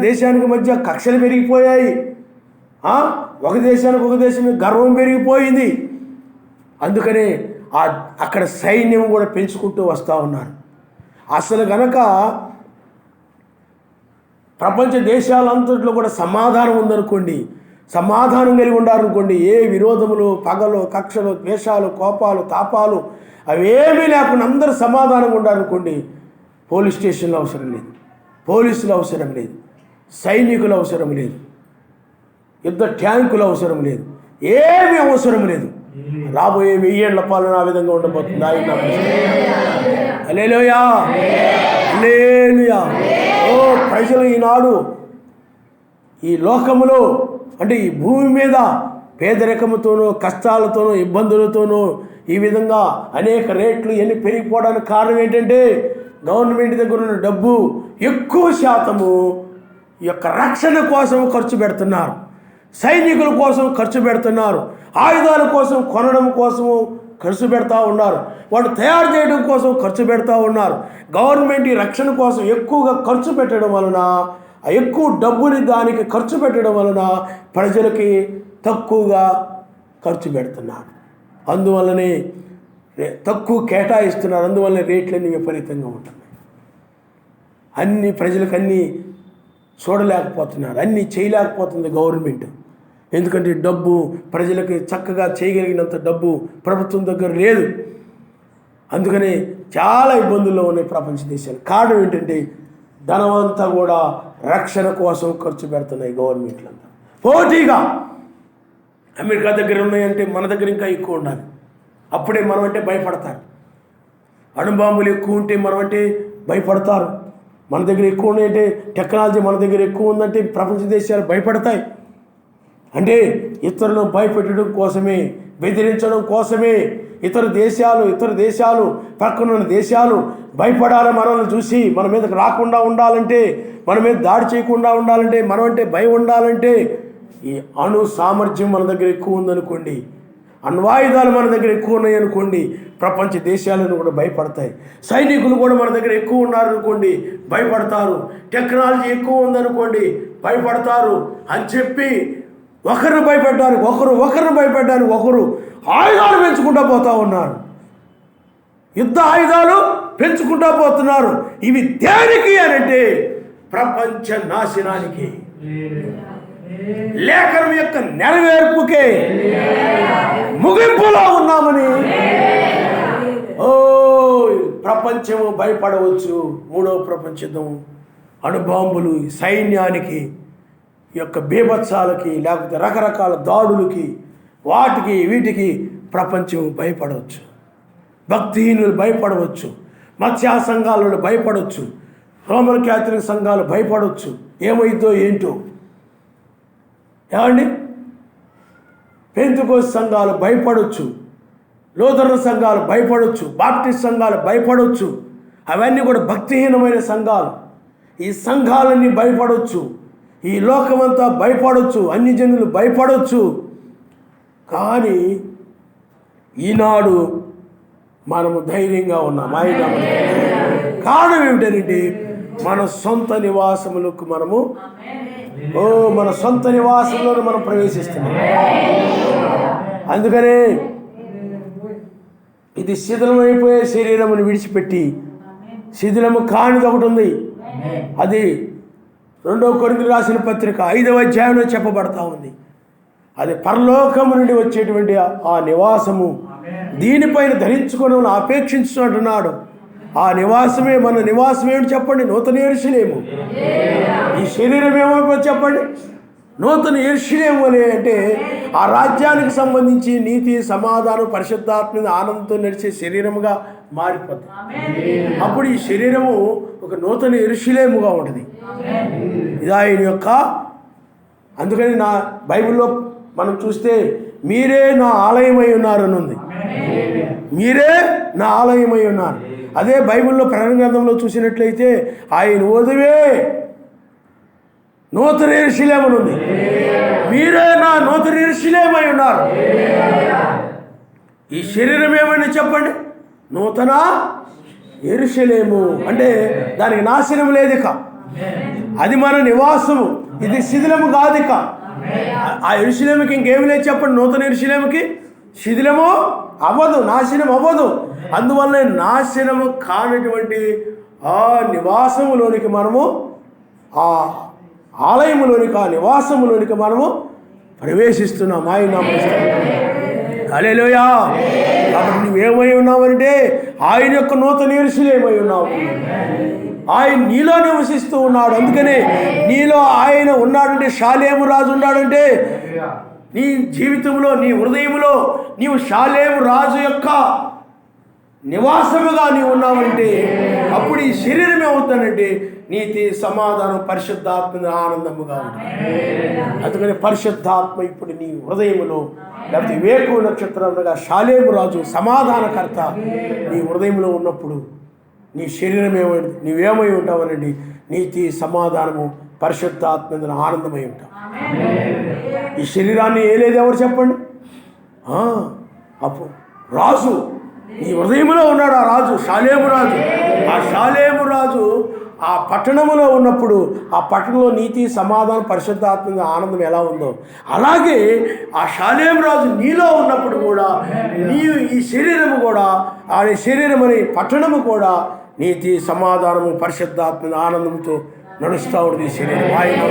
దేశానికి మధ్య కక్షలు పెరిగిపోయాయి. ఒక దేశం గర్వం పెరిగిపోయింది. అందుకనే అక్కడ సైన్యం కూడా పెంచుకుంటూ వస్తూ ఉన్నారు. అసలు గనక ప్రపంచ దేశాలంతట్లో కూడా సమాధానం ఉందనుకోండి, సమాధానం కలిగి ఉండాలనుకోండి, ఏ విరోధములు, పగలు, కక్షలు, ద్వేషాలు, కోపాలు, తాపాలు అవేమీ లేకుండా అందరూ సమాధానంగా ఉండాలనుకోండి, పోలీస్ స్టేషన్లు అవసరం లేదు, పోలీసులు అవసరం లేదు, సైనికులు అవసరం లేదు, యుద్ధ ట్యాంకులు అవసరం లేదు, ఏమీ అవసరం లేదు. రాబోయే 1000 ఏళ్ల పాలన ఆ విధంగా ఉండబోతుంది. ఆయన హల్లెలూయా, హల్లెలూయా. ఓ ప్రజలు ఈనాడు ఈ లోకములో, అంటే ఈ భూమి మీద పేదరికముతోనూ, కష్టాలతోనూ, ఇబ్బందులతోనూ ఈ విధంగా అనేక రేట్లు ఎన్ని పెరిగిపోవడానికి కారణం ఏంటంటే గవర్నమెంట్ దగ్గర ఉన్న డబ్బు ఎక్కువ శాతము ఈ యొక్క రక్షణ కోసం ఖర్చు పెడుతున్నారు, సైనికుల కోసం ఖర్చు పెడుతున్నారు, ఆయుధాల కోసం కొనడం కోసము ఖర్చు పెడతా ఉన్నారు, వాళ్ళు తయారు చేయడం కోసం ఖర్చు పెడతా ఉన్నారు. గవర్నమెంట్ ఈ రక్షణ కోసం ఎక్కువగా ఖర్చు పెట్టడం వలన, ఎక్కువ డబ్బుని దానికి ఖర్చు పెట్టడం వలన ప్రజలకి తక్కువగా ఖర్చు పెడుతున్నారు. అందువల్లనే తక్కువ కేటాయిస్తున్నారు. అందువల్ల రేట్లన్నీ విపరీతంగా ఉంటున్నాయి. అన్ని ప్రజలకు అన్నీ చూడలేకపోతున్నారు, అన్నీ చేయలేకపోతుంది గవర్నమెంట్. ఎందుకంటే డబ్బు ప్రజలకి చక్కగా చేయగలిగినంత డబ్బు ప్రభుత్వం దగ్గర లేదు. అందుకని చాలా ఇబ్బందుల్లో ఉన్నాయి ప్రపంచ దేశాలు. కారణం ఏంటంటే ధనమంతా కూడా రక్షణ కోసం ఖర్చు పెడుతున్నాయి గవర్నమెంట్లంతా. పోటీగా అమెరికా దగ్గర ఉన్నాయంటే మన దగ్గర ఇంకా ఎక్కువ ఉండాలి, అప్పుడే మనం అంటే భయపడతారు. అణుబాంబులు ఎక్కువ ఉంటే మనం అంటే భయపడతారు. మన దగ్గర ఎక్కువ ఉన్నాయంటే, టెక్నాలజీ మన దగ్గర ఎక్కువ ఉందంటే ప్రపంచ దేశాలు భయపడతాయి. అంటే ఇతరులను భయపెట్టడం కోసమే, బెదిరించడం కోసమే ఇతర దేశాలు పక్కనున్న దేశాలు భయపడాలి. మనల్ని చూసి మన మీదకి రాకుండా ఉండాలంటే, మన మీద దాడి చేయకుండా ఉండాలంటే, మనం అంటే భయం ఉండాలంటే ఈ అణు సామర్థ్యం మన దగ్గర ఎక్కువ ఉందనుకోండి, అణ్వాయుధాలు మన దగ్గర ఎక్కువ ఉన్నాయి అనుకోండి, ప్రపంచ దేశాలను కూడా భయపడతాయి. సైనికులు కూడా మన దగ్గర ఎక్కువ ఉన్నారనుకోండి భయపడతారు. టెక్నాలజీ ఎక్కువ ఉందనుకోండి భయపడతారు అని చెప్పి ఒకరిని భయపెట్టడానికి ఒకరు ఆయుధాలు పెంచుకుంటూ పోతూ ఉన్నారు. యుద్ధ ఆయుధాలు పెంచుకుంటూ పోతున్నారు. ఇవి దేనికి అనంటే ప్రపంచ నాశనానికి, లేఖనం యొక్క నెరవేర్పుకే, ముగింపులో ఉన్నామని. ప్రపంచము భయపడవచ్చు. మూడవ ప్రపంచ యుద్ధం, అణుబాంబులు, సైన్యానికి యొక్క బీభత్సాలకి, లేకపోతే రకరకాల దాడులకి, వాటికి వీటికి ప్రపంచం భయపడవచ్చు. భక్తిహీనులు భయపడవచ్చు, మత్స్యా సంఘాలను భయపడవచ్చు, రోమన్ క్యాథలిక్ సంఘాలు భయపడవచ్చు. ఏమైందో ఏంటో ఏమండి, పెంతెకోస్తు సంఘాలు భయపడవచ్చు, లూథరన్ సంఘాలు భయపడవచ్చు, బాప్టిస్ట్ సంఘాలు భయపడవచ్చు. అవన్నీ కూడా భక్తిహీనమైన సంఘాలు. ఈ సంఘాలన్నీ భయపడవచ్చు, ఈ లోకమంతా భయపడవచ్చు, అన్ని జనులు భయపడవచ్చు. కానీ ఈనాడు మనము ధైర్యంగా ఉన్నాం. ఆయన కారణం ఏమిటంటే మన సొంత నివాసములకు మనము మన సొంత నివాసంలో మనం ప్రవేశిస్తున్నాం. అందుకనే ఇది శిథిలమైపోయే శరీరమును విడిచిపెట్టి శిథిలము కానిది ఒకటి ఉంది. అది 2 కొరింథీయులకు రాసిన పత్రిక 5వ అధ్యాయంలో చెప్పబడతా ఉంది. అది పరలోకము నుండి వచ్చేటువంటి ఆ నివాసము, దీనిపైన ధరించుకోవడం అపేక్షించుకుంటున్నాడు. ఆ నివాసమే మన నివాసం ఏమిటి చెప్పండి? నూతన యెరూషలేము. ఈ శరీరం ఏమైపోతుంది చెప్పండి? నూతన యెరూషలేము అని అంటే ఆ రాజ్యానికి సంబంధించి నీతి, సమాధానం, పరిశుద్ధాత్మ, ఆనందంతో నడిచే శరీరముగా మారిపోతుంది. అప్పుడు ఈ శరీరము ఒక నూతన యెరూషలేముగా ఉంటుంది. ఇది ఆయన యొక్క. అందుకని నా బైబిల్లో మనం చూస్తే మీరే నా ఆలయమై ఉన్నారని ఉంది. మీరే నా ఆలయమై ఉన్నారు. అదే బైబిల్లో ప్రకటన గ్రంథంలో చూసినట్లయితే ఆయన వధువే నూతన యెరూషలేము అని ఉంది. మీరే నా నూతన యెరూషలేమై ఉన్నారు. ఈ శరీరం ఏమైనా చెప్పండి? నూతన యెరూషలేము. అంటే దానికి నాశనం లేదు ఇక. అది మన నివాసము. ఇది శిథిలము కాదు ఇక. ఆ యెరూషలేముకి ఇంకేమి లేదు చెప్పండి? నూతన యెరూషలేముకి శిథిలము అవ్వదు, నాశనం అవ్వదు. అందువల్ల నాశనము కానటువంటి ఆ నివాసములోనికి మనము, ఆ ఆలయములోనికి, ఆ నివాసములోనికి మనము ప్రవేశిస్తున్నాం. ఆయన హల్లెలూయా. కాబట్టి నువ్వేమై ఉన్నావంటే ఆయన యొక్క నూతన యెరూషలేమై ఉన్నావు. ఆయన నీలో నివసిస్తూ ఉన్నాడు. అందుకనే నీలో ఆయన ఉన్నాడంటే, షాలేము రాజు ఉన్నాడంటే, నీ జీవితంలో, నీ హృదయంలో నీవు షాలేము రాజు యొక్క నివాసముగా నీవు ఉన్నావంటే అప్పుడు ఈ శరీరం ఏమవుతానంటే నీతి, సమాధానం, పరిశుద్ధాత్మ ఆనందముగా ఉంటుంది. అందుకని పరిశుద్ధాత్మ ఇప్పుడు నీ హృదయములో, లేకపోతే వివేకు నక్షత్రంగా షాలేము రాజు సమాధానకర్త నీ హృదయంలో ఉన్నప్పుడు నీ శరీరం ఏమైంది? నీవేమై ఉంటావనండి? నీతి, సమాధానము, పరిశుద్ధాత్మ ఆనందమై ఉంటావు. ఈ శరీరాన్ని ఏలేదు ఎవరు చెప్పండి? అప్పుడు రాజు నీ హృదయంలో ఉన్నాడు. ఆ రాజు షాలేము రాజు. ఆ షాలేము రాజు ఆ పట్టణములో ఉన్నప్పుడు ఆ పట్టణంలో నీతి, సమాధానం, పరిశుద్ధాత్మ ఆనందం ఎలా ఉందో అలాగే ఆ షాలేము రాజు నీలో ఉన్నప్పుడు కూడా నీవు ఈ శరీరము కూడా, ఆ శరీరం అనే పట్టణము కూడా నీతి, సమాధానము, పరిశుద్ధాత్మ ఆనందంతో నడుస్తూ ఉంటుంది శరీరం. ఆయన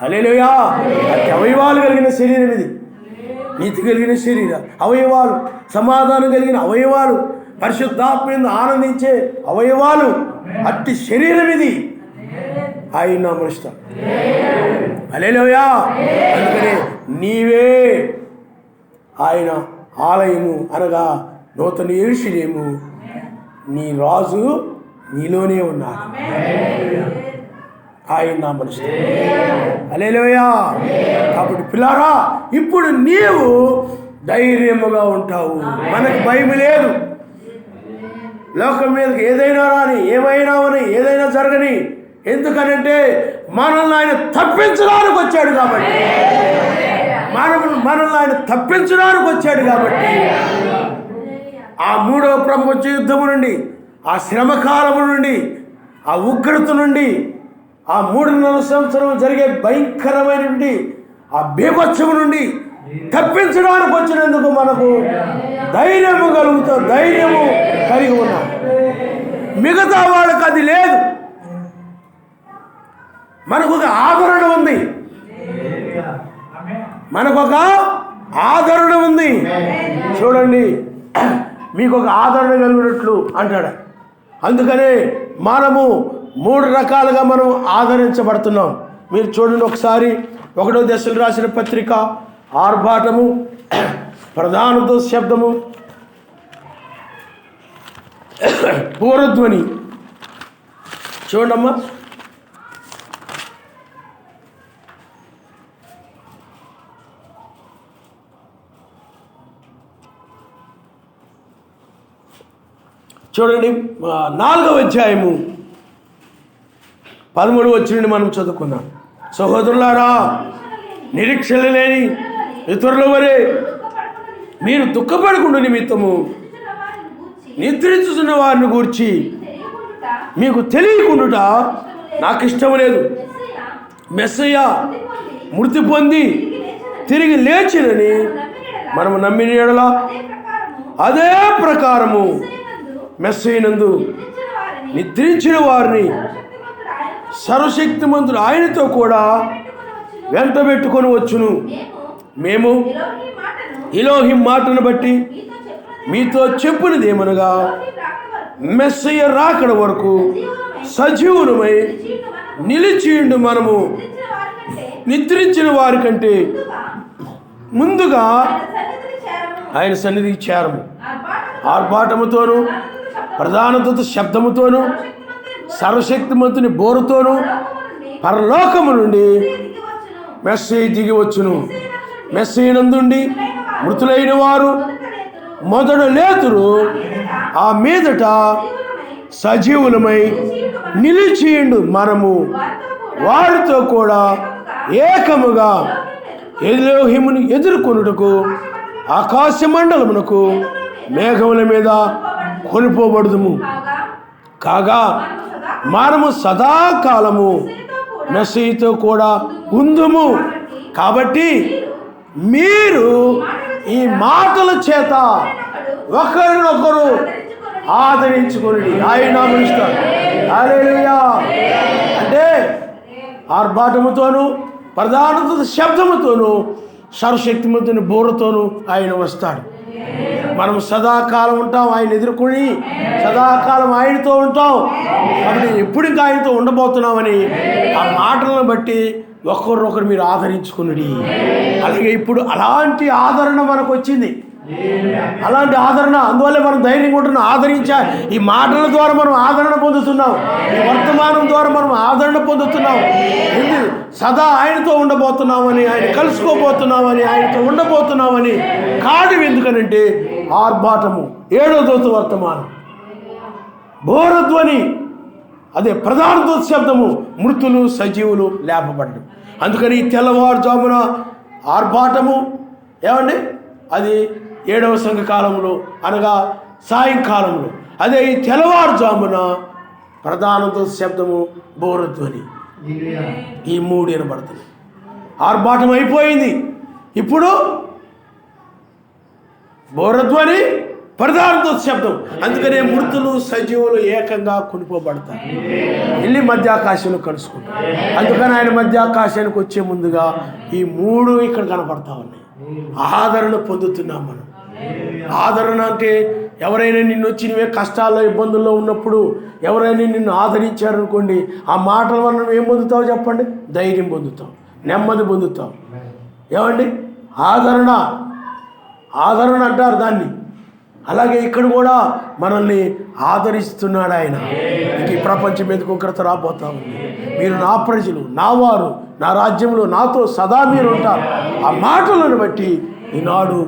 హల్లెలూయా. అతి అవయవాలు కలిగిన శరీరం ఇది. నీతి కలిగిన శరీర అవయవాలు, సమాధానం కలిగిన అవయవాలు, పరిశుద్ధాత్మ ఆనందించే అవయవాలు, అట్టి శరీరం ఇది. ఆయన నామమున హల్లెలూయా. అందుకనే నీవే ఆయన ఆలయము అనగా నూతన యెరూషలేము, నీ రాజు నీలోనే ఉన్నాడు. ఆయన నామమున హల్లెలూయా. కాబట్టి పిల్లారా, ఇప్పుడు నీవు ధైర్యముగా ఉంటావు. మనకు భయం లేదు. లోకం మీదకి ఏదైనా రాని, ఏమైనా అని, ఏదైనా జరగని. ఎందుకనంటే మనల్ని ఆయన తప్పించడానికి వచ్చాడు కాబట్టి, మనల్ని ఆయన తప్పించడానికి వచ్చాడు కాబట్టి ఆ మూడవ ప్రపంచ యుద్ధము నుండి, ఆ శ్రమకాలము నుండి, ఆ ఉగ్రత నుండి, ఆ 3.5 సంవత్సరం జరిగే భయంకరమైనటువంటి ఆ బీభత్సము నుండి తప్పించడానికి వచ్చినందుకు మనకు ధైర్యము కలిగి ఉన్నాం. మిగతా వాళ్ళకి అది లేదు. మనకు ఒక ఆదరణ ఉంది. చూడండి, మీకు ఒక ఆదరణ కలిగినట్లు అంటాడు. అందుకనే మనము 3 రకాలుగా మనం ఆదరించబడుతున్నాం. మీరు చూడండి ఒకసారి 1వ దశలు రాసిన పత్రిక, ఆర్భాటము, ప్రధానతో శబ్దము, పూరధ్వని. చూడమ్మా, చూడండి 4వ అధ్యాయము 13వ వచనం మనం చదువుకున్నాం. సహోదరులారా, నిరీక్షణ లేని ఇతరుల వలె మీరు దుఃఖపడకుండా నిమిత్తము నిద్రించుతున్న వారిని గూర్చి మీకు తెలియకుండా నాకు ఇష్టం లేదు. మెస్సయ్య మృతి పొంది తిరిగి లేచినని మనము నమ్మిన యెడల అదే ప్రకారము మెస్సయ్యనందు నిద్రించిన వారిని సర్వశక్తిమంతుడు ఆయనతో కూడా వెంట పెట్టుకొని వచ్చును. మేము ఎలోహిం మాటను బట్టి మీతో చెప్పినది ఏమనగా, మెస్సయ్య రాకడ వరకు సజీవులమై నిలిచియుండు మనము నిద్రించిన వారి కంటే ముందుగా ఆయన సన్నిధికి చేరము. ఆర్భాటముతోనూ ప్రధానత శబ్దముతోనూ సర్వశక్తిమంతుని బోరుతోనూ పరలోకము నుండి మెస్సయ్య దిగి వచ్చును. మెస్సయ్యనందుండి మృతులైన వారు మొదట లేతురు, ఆ మీదట సజీవులమై నిలిచియుండు మనము వారితో కూడా ఏకముగా ఎలోహిమును ఎదుర్కొనుటకు ఆకాశ మండలమునకు మేఘముల మీద కొనిపోబడుదుము. కాగా మనము సదాకాలము మెస్సయ్యతో కూడా ఉందుము. కాబట్టి మీరు ఈ మాటల చేత ఒకరినొకరు ఆదరించుకొని ఆయన పిలుస్తాడు. హల్లెలూయా. అంటే ఆర్భాటముతోనూ ప్రధానత శబ్దముతోనూ సర్వశక్తిమంతుని బోరుతోనూ ఆయన వస్తాడు. మనం సదాకాలం ఉంటాం, ఆయన ఎదుర్కొని సదాకాలం ఆయనతో ఉంటాం. కాబట్టి ఎప్పుడు ఇంకా ఆయనతో ఉండబోతున్నామని ఆ మాటలను బట్టి ఒకరినొకరు మీరు ఆదరించుకుని. అలాగే ఇప్పుడు అలాంటి ఆదరణ మనకు వచ్చింది. అలాంటి ఆదరణ, అందువల్ల మనం ధైర్యంగా ఉంటున్నాం. ఆదరించా ఈ మాటల ద్వారా మనం ఆదరణ పొందుతున్నాం. ఈ వర్తమానం ద్వారా మనం ఆదరణ పొందుతున్నాం. సదా ఆయనతో ఉండబోతున్నామని, ఆయన కలుసుకోబోతున్నామని, ఆయనతో ఉండబోతున్నామని కారణం ఎందుకనంటే ఆర్భాటము, 7వ దూత వర్తమానం, బోరధ్వని, అదే ప్రధాన దూత శబ్దము, మృతులు సజీవులు లేపబడ్డం. అందుకని తెల్లవారుజామున ఆర్భాటము ఏమండి, అది 7వ సంఘకాలంలో అనగా సాయంకాలంలో. అదే ఈ తెల్లవారుజామున ప్రధాన దూత శబ్దము, బోరధ్వని, ఈ 3 వినబడుతుంది. ఆర్భాటం అయిపోయింది. ఇప్పుడు బోరధ్వని, ప్రధానతో శబ్దం. అందుకనే మృతులు సజీవులు ఏకంగా కొనిపోబడతారు, వెళ్ళి మధ్యాకాశంలో కలుసుకుంటారు. అందుకని ఆయన మధ్యాకాశానికి వచ్చే ముందుగా ఈ 3 ఇక్కడ కనపడతా ఉన్నాయి. ఆదరణ పొందుతున్నాం మనం. ఆదరణ అంటే ఎవరైనా నిన్ను వచ్చి నువ్వే కష్టాల్లో ఇబ్బందుల్లో ఉన్నప్పుడు ఎవరైనా నిన్ను ఆదరించారనుకోండి, ఆ మాటల వల్ల నువ్వు ఏం పొందుతావు చెప్పండి? ధైర్యం పొందుతావు, నెమ్మది పొందుతావు. ఏమండి? ఆదరణ అంటారు దాన్ని. అలాగే ఇక్కడ కూడా మనల్ని ఆదరిస్తున్నాడు ఆయన. ఈ ప్రపంచం మీదకి ఉగ్రత రాబోతా ఉంది. మీరు నా ప్రజలు, నా వారు, నా రాజ్యంలో నాతో సదా మీరు ఉంటారు. ఆ మాటలను బట్టి ఈనాడు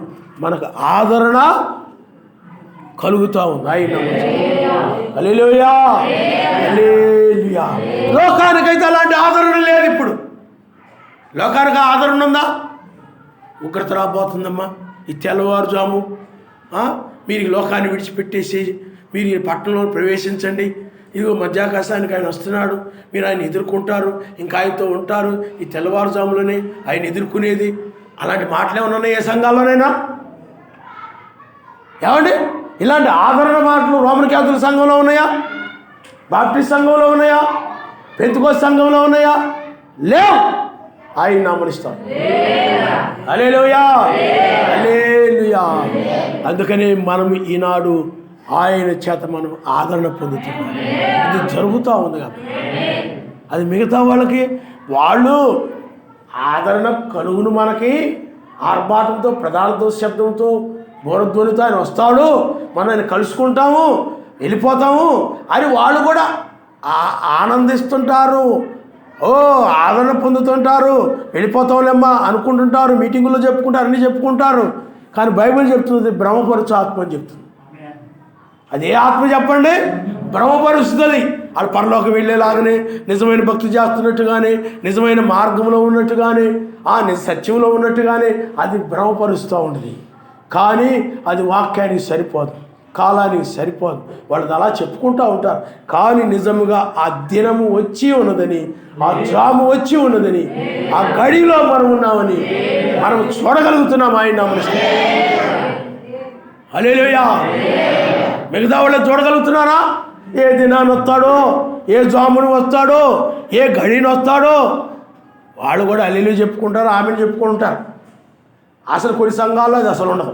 మనకు ఆదరణ కలుగుతూ ఉంది. ఆయన హల్లెలూయా, హల్లెలూయా. లోకానికైతే అలాంటి ఆదరణ లేదు. ఇప్పుడు లోకానికి ఆదరణ ఉందా? ఉగ్రత రాబోతుందమ్మా. ఈ తెల్లవారుజాము మీరు ఈ లోకాన్ని విడిచిపెట్టేసి మీరు ఈ పట్టణంలో ప్రవేశించండి. ఇదిగో మధ్యాకాశానికి ఆయన వస్తున్నాడు, మీరు ఆయన ఎదుర్కొంటారు, ఇంకా ఆయనతో ఉంటారు. ఈ తెల్లవారుజాములోనే ఆయన ఎదుర్కొనేది. అలాంటి మాటలే ఉన్నాయి ఏ సంఘాల్లోనైనా? ఏమండి? ఇలాంటి ఆదరణ మాటలు రోమన్ క్యాథలిక్ సంఘంలో ఉన్నాయా? బాప్టిస్ట్ సంఘంలో ఉన్నాయా? పెంతెకోస్తు సంఘంలో ఉన్నాయా? లేవు. ఆయన నామనిస్తాం. హల్లెలూయా, హల్లెలూయా. అందుకని మనం ఈనాడు ఆయన చేత మనం ఆదరణ పొందుతున్నాం. ఇది జరుగుతూ ఉంది కాబట్టి అది మిగతా వాళ్ళకి వాళ్ళు ఆదరణ కలుగును. మనకి ఆర్భాటంతో, ప్రధానతో శబ్దంతో, బోరధ్వనితో ఆయన వస్తాడు, మనం ఆయన కలుసుకుంటాము, వెళ్ళిపోతాము అని వాళ్ళు కూడా ఆనందిస్తుంటారు. ఆదరణ పొందుతుంటారు. వెళ్ళిపోతాంలేమ్మా అనుకుంటుంటారు, మీటింగుల్లో చెప్పుకుంటారు, అన్నీ చెప్పుకుంటారు. కానీ బైబిల్ చెప్తుంది భ్రమపరచు ఆత్మ అని చెప్తుంది. అదే ఆత్మ చెప్పండి, భ్రమపరుస్తుంది. వాళ్ళు పరలోకి వెళ్ళేలాగానే, నిజమైన భక్తి చేస్తున్నట్టుగానే, నిజమైన మార్గంలో ఉన్నట్టుగానే, సత్యంలో ఉన్నట్టుగానే అది భ్రమపరుస్తూ ఉంటుంది. కానీ అది వాక్యానికి సరిపోదు, కాలానికి సరిపోదు. వాళ్ళు అలా చెప్పుకుంటూ ఉంటారు. కానీ నిజముగా ఆ దినము వచ్చి ఉన్నదని, ఆ జాము వచ్చి ఉన్నదని, ఆ గడిలో మనం ఉన్నామని మనం చూడగలుగుతున్నాం. ఆయన నామమున హల్లెలూయా. మిగతా వాళ్ళు చూడగలుగుతున్నారా? ఏ దినాన్ని వస్తాడో, ఏ జామును వస్తాడో, ఏ గడిని వస్తాడో వాళ్ళు కూడా హల్లెలూయా చెప్పుకుంటారు, ఆమెను చెప్పుకుంటారు. అసలు కొన్ని సంఘాల్లో అది అసలు ఉండదు.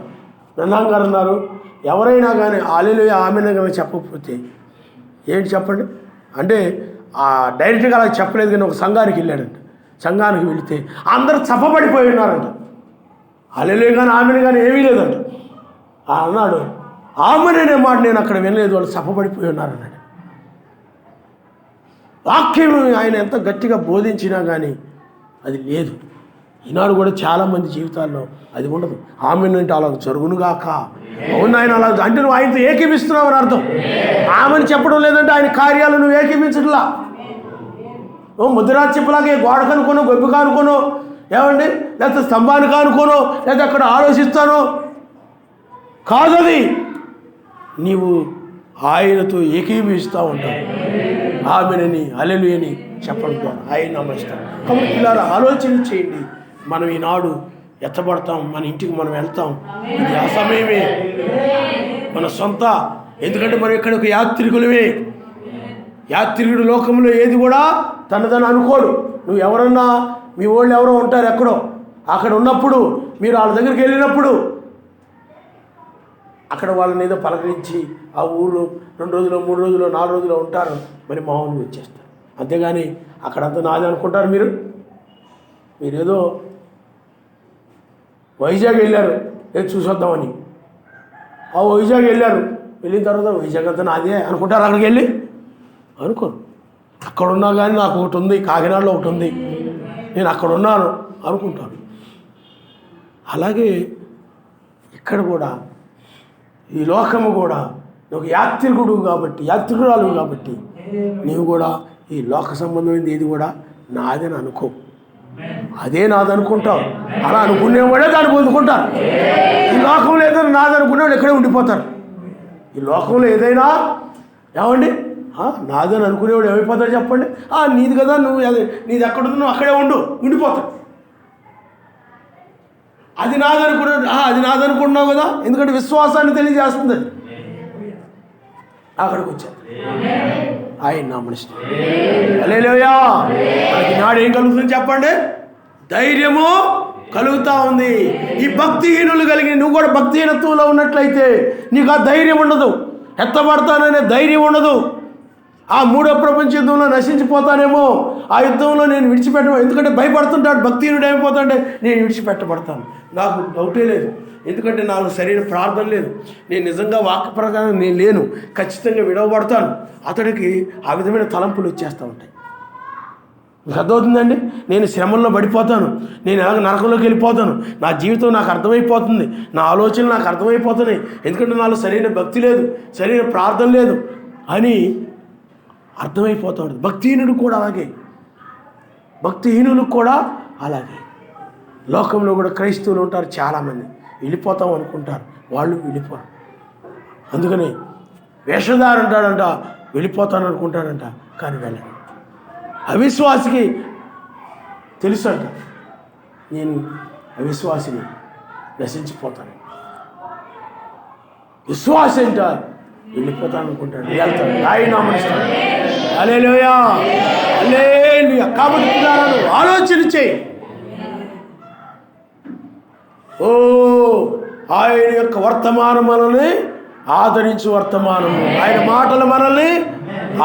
నన్నాం గారు అన్నారు, ఎవరైనా కానీ హల్లెలూయా ఆమెను కానీ చెప్పకపోతే ఏంటి చెప్పండి అంటే డైరెక్ట్గా అలా చెప్పలేదు. కానీ ఒక సంఘానికి వెళ్ళాడంట. సంఘానికి వెళితే అందరూ చప్పబడిపోయి ఉన్నారంట. హల్లెలూయా కానీ ఆమెను కానీ ఏమీ లేదంట. అన్నాడు, ఆమెనే మాట నేను అక్కడ వినలేదు, వాళ్ళు చప్పబడిపోయి ఉన్నారన్నాడు. వాక్యం ఆయన ఎంత గట్టిగా బోధించినా కానీ అది లేదు. ఈనాడు కూడా చాలామంది జీవితాల్లో అది ఉండదు. ఆమెనంటే అలా జరుగునుగాక. అవును, ఆయన అలా అంటే నువ్వు ఆయనతో ఏకీపిస్తున్నావు అని అర్థం. ఆమెను చెప్పడం లేదంటే ఆయన కార్యాలు నువ్వు ఏకీపించట్లా. నువ్వు ముద్రాజ్ చెప్పులాగే గోడ కనుకోను, గొప్ప కానుకోను, ఏమండి, లేకపోతే స్తంభాన్ని కానుకోను, లేకపోతే అక్కడ ఆలోచిస్తాను కాదు. అది నీవు ఆయనతో ఏకీభవిస్తూ ఉంటావు. ఆమెనని హల్లెలూయని చెప్పడం ద్వారా ఆయన నమస్తాను. కాబట్టి ఇలా ఆలోచన చేయండి. మనం ఈనాడు ఎత్తబడతాం, మన ఇంటికి మనం వెళ్తాం. ఇది ఆ సమయమే, మన సొంత. ఎందుకంటే మనం ఇక్కడ ఒక యాత్రికులమే. యాత్రికుడు లోకంలో ఏది కూడా తనదని అనుకోడు. నువ్వు ఎవరన్నా మీ వాళ్ళు ఎవరో ఉంటారు ఎక్కడో, అక్కడ ఉన్నప్పుడు మీరు వాళ్ళ దగ్గరికి వెళ్ళినప్పుడు అక్కడ వాళ్ళని ఏదో పలకరించి ఆ ఊళ్ళో 2 రోజులు 3 రోజులు 4 రోజులు ఉంటారు, మరి మామూలు వచ్చేస్తారు. అంతేగాని అక్కడంతా నాది అనుకుంటారు. మీరేదో వైజాగ్ వెళ్ళారు, ఏదో చూసొద్దామని. ఆ వైజాగ్ వెళ్ళిన తర్వాత వైజాగ్ అంతా నాదే అనుకుంటారు. అక్కడికి వెళ్ళి అనుకోరు. అక్కడున్నా కానీ నాకు ఒకటి ఉంది, కాకినాడలో ఒకటి ఉంది, నేను అక్కడ ఉన్నాను అనుకుంటాను. అలాగే ఇక్కడ కూడా ఈ లోకము కూడా నువ్వు యాత్రికుడు కాబట్టి, యాత్రికురాలు కాబట్టి నీవు కూడా ఈ లోక సంబంధమైనది ఏది కూడా నాదని అనుకో. అదే నాదనుకుంటావు. అలా అనుకునేవాడే దాన్ని పొందుకుంటారు. ఈ లోకంలో ఏదైనా నాదనుకునేవాడు ఎక్కడే ఉండిపోతారు. ఈ లోకంలో ఏదైనా ఏమండి నాదని అనుకునేవాడు ఏమైపోతాడు చెప్పండి? నీది కదా, నువ్వు నీది ఎక్కడ ఉందో నువ్వు అక్కడే ఉండిపోతాడు. అది నాదనుకుంటున్నావు కదా, ఎందుకంటే విశ్వాసాన్ని తెలియజేస్తుంది. అక్కడికి వచ్చాను, ఆయన నామనిష్టం. హల్లెలూయా. మనకి నాడు ఏం కలుగుతుంది చెప్పండి? ధైర్యము కలుగుతూ ఉంది. ఈ భక్తిహీనులు కలిగి నువ్వు కూడా భక్తిహీనత్వంలో ఉన్నట్లయితే నీకు ఆ ధైర్యం ఉండదు, ఎత్తబడతాననే ధైర్యం ఉండదు. ఆ మూడో ప్రపంచ యుద్ధంలో నశించిపోతానేమో, ఆ యుద్ధంలో నేను ఎందుకంటే భయపడుతుంటాడు. భక్తిహీనుడు ఏమైపోతాడంటే నేను విడిచిపెట్టబడతాను, నాకు డౌటే లేదు, ఎందుకంటే నాకు సరైన ప్రార్థన లేదు, నేను నిజంగా వాక్య ప్రకారం నేను లేను, ఖచ్చితంగా విడవబడతాను. అతడికి ఆ విధమైన తలంపులు వచ్చేస్తూ ఉంటాయి. మీకు అర్థమవుతుందండి? నేను శ్రమల్లో పడిపోతాను, నేను ఎలాగ నరకంలోకి వెళ్ళిపోతాను, నా జీవితం నాకు అర్థమైపోతుంది, నా ఆలోచనలు నాకు అర్థమైపోతున్నాయి, ఎందుకంటే నాలో సరైన భక్తి లేదు, సరైన ప్రార్థన లేదు అని అర్థమైపోతాడు. భక్తిహీనుడు కూడా అలాగే, భక్తిహీనులకు కూడా అలాగే. లోకంలో కూడా క్రైస్తవులు ఉంటారు చాలామంది, వెళ్ళిపోతాం అనుకుంటారు, వాళ్ళు వెళ్ళిపోరు. అందుకని వేషధార అంటాడంట, వెళ్ళిపోతాను అనుకుంటాడంట, కానీ వెళ్ళడు. అవిశ్వాసికి తెలుసు అంట, నేను అవిశ్వాసిని, నశించిపోతాను. విశ్వాసి అంట వెళ్ళిపోతాను అనుకుంటాడు, వెళ్తాడు. ఆయన హల్లెలూయా, హల్లెలూయా. కాబట్టి ఆలోచన చేయి. ఓ ఆయన యొక్క వర్తమానం మనల్ని ఆదరించు వర్తమానము, ఆయన మాటలు మనల్ని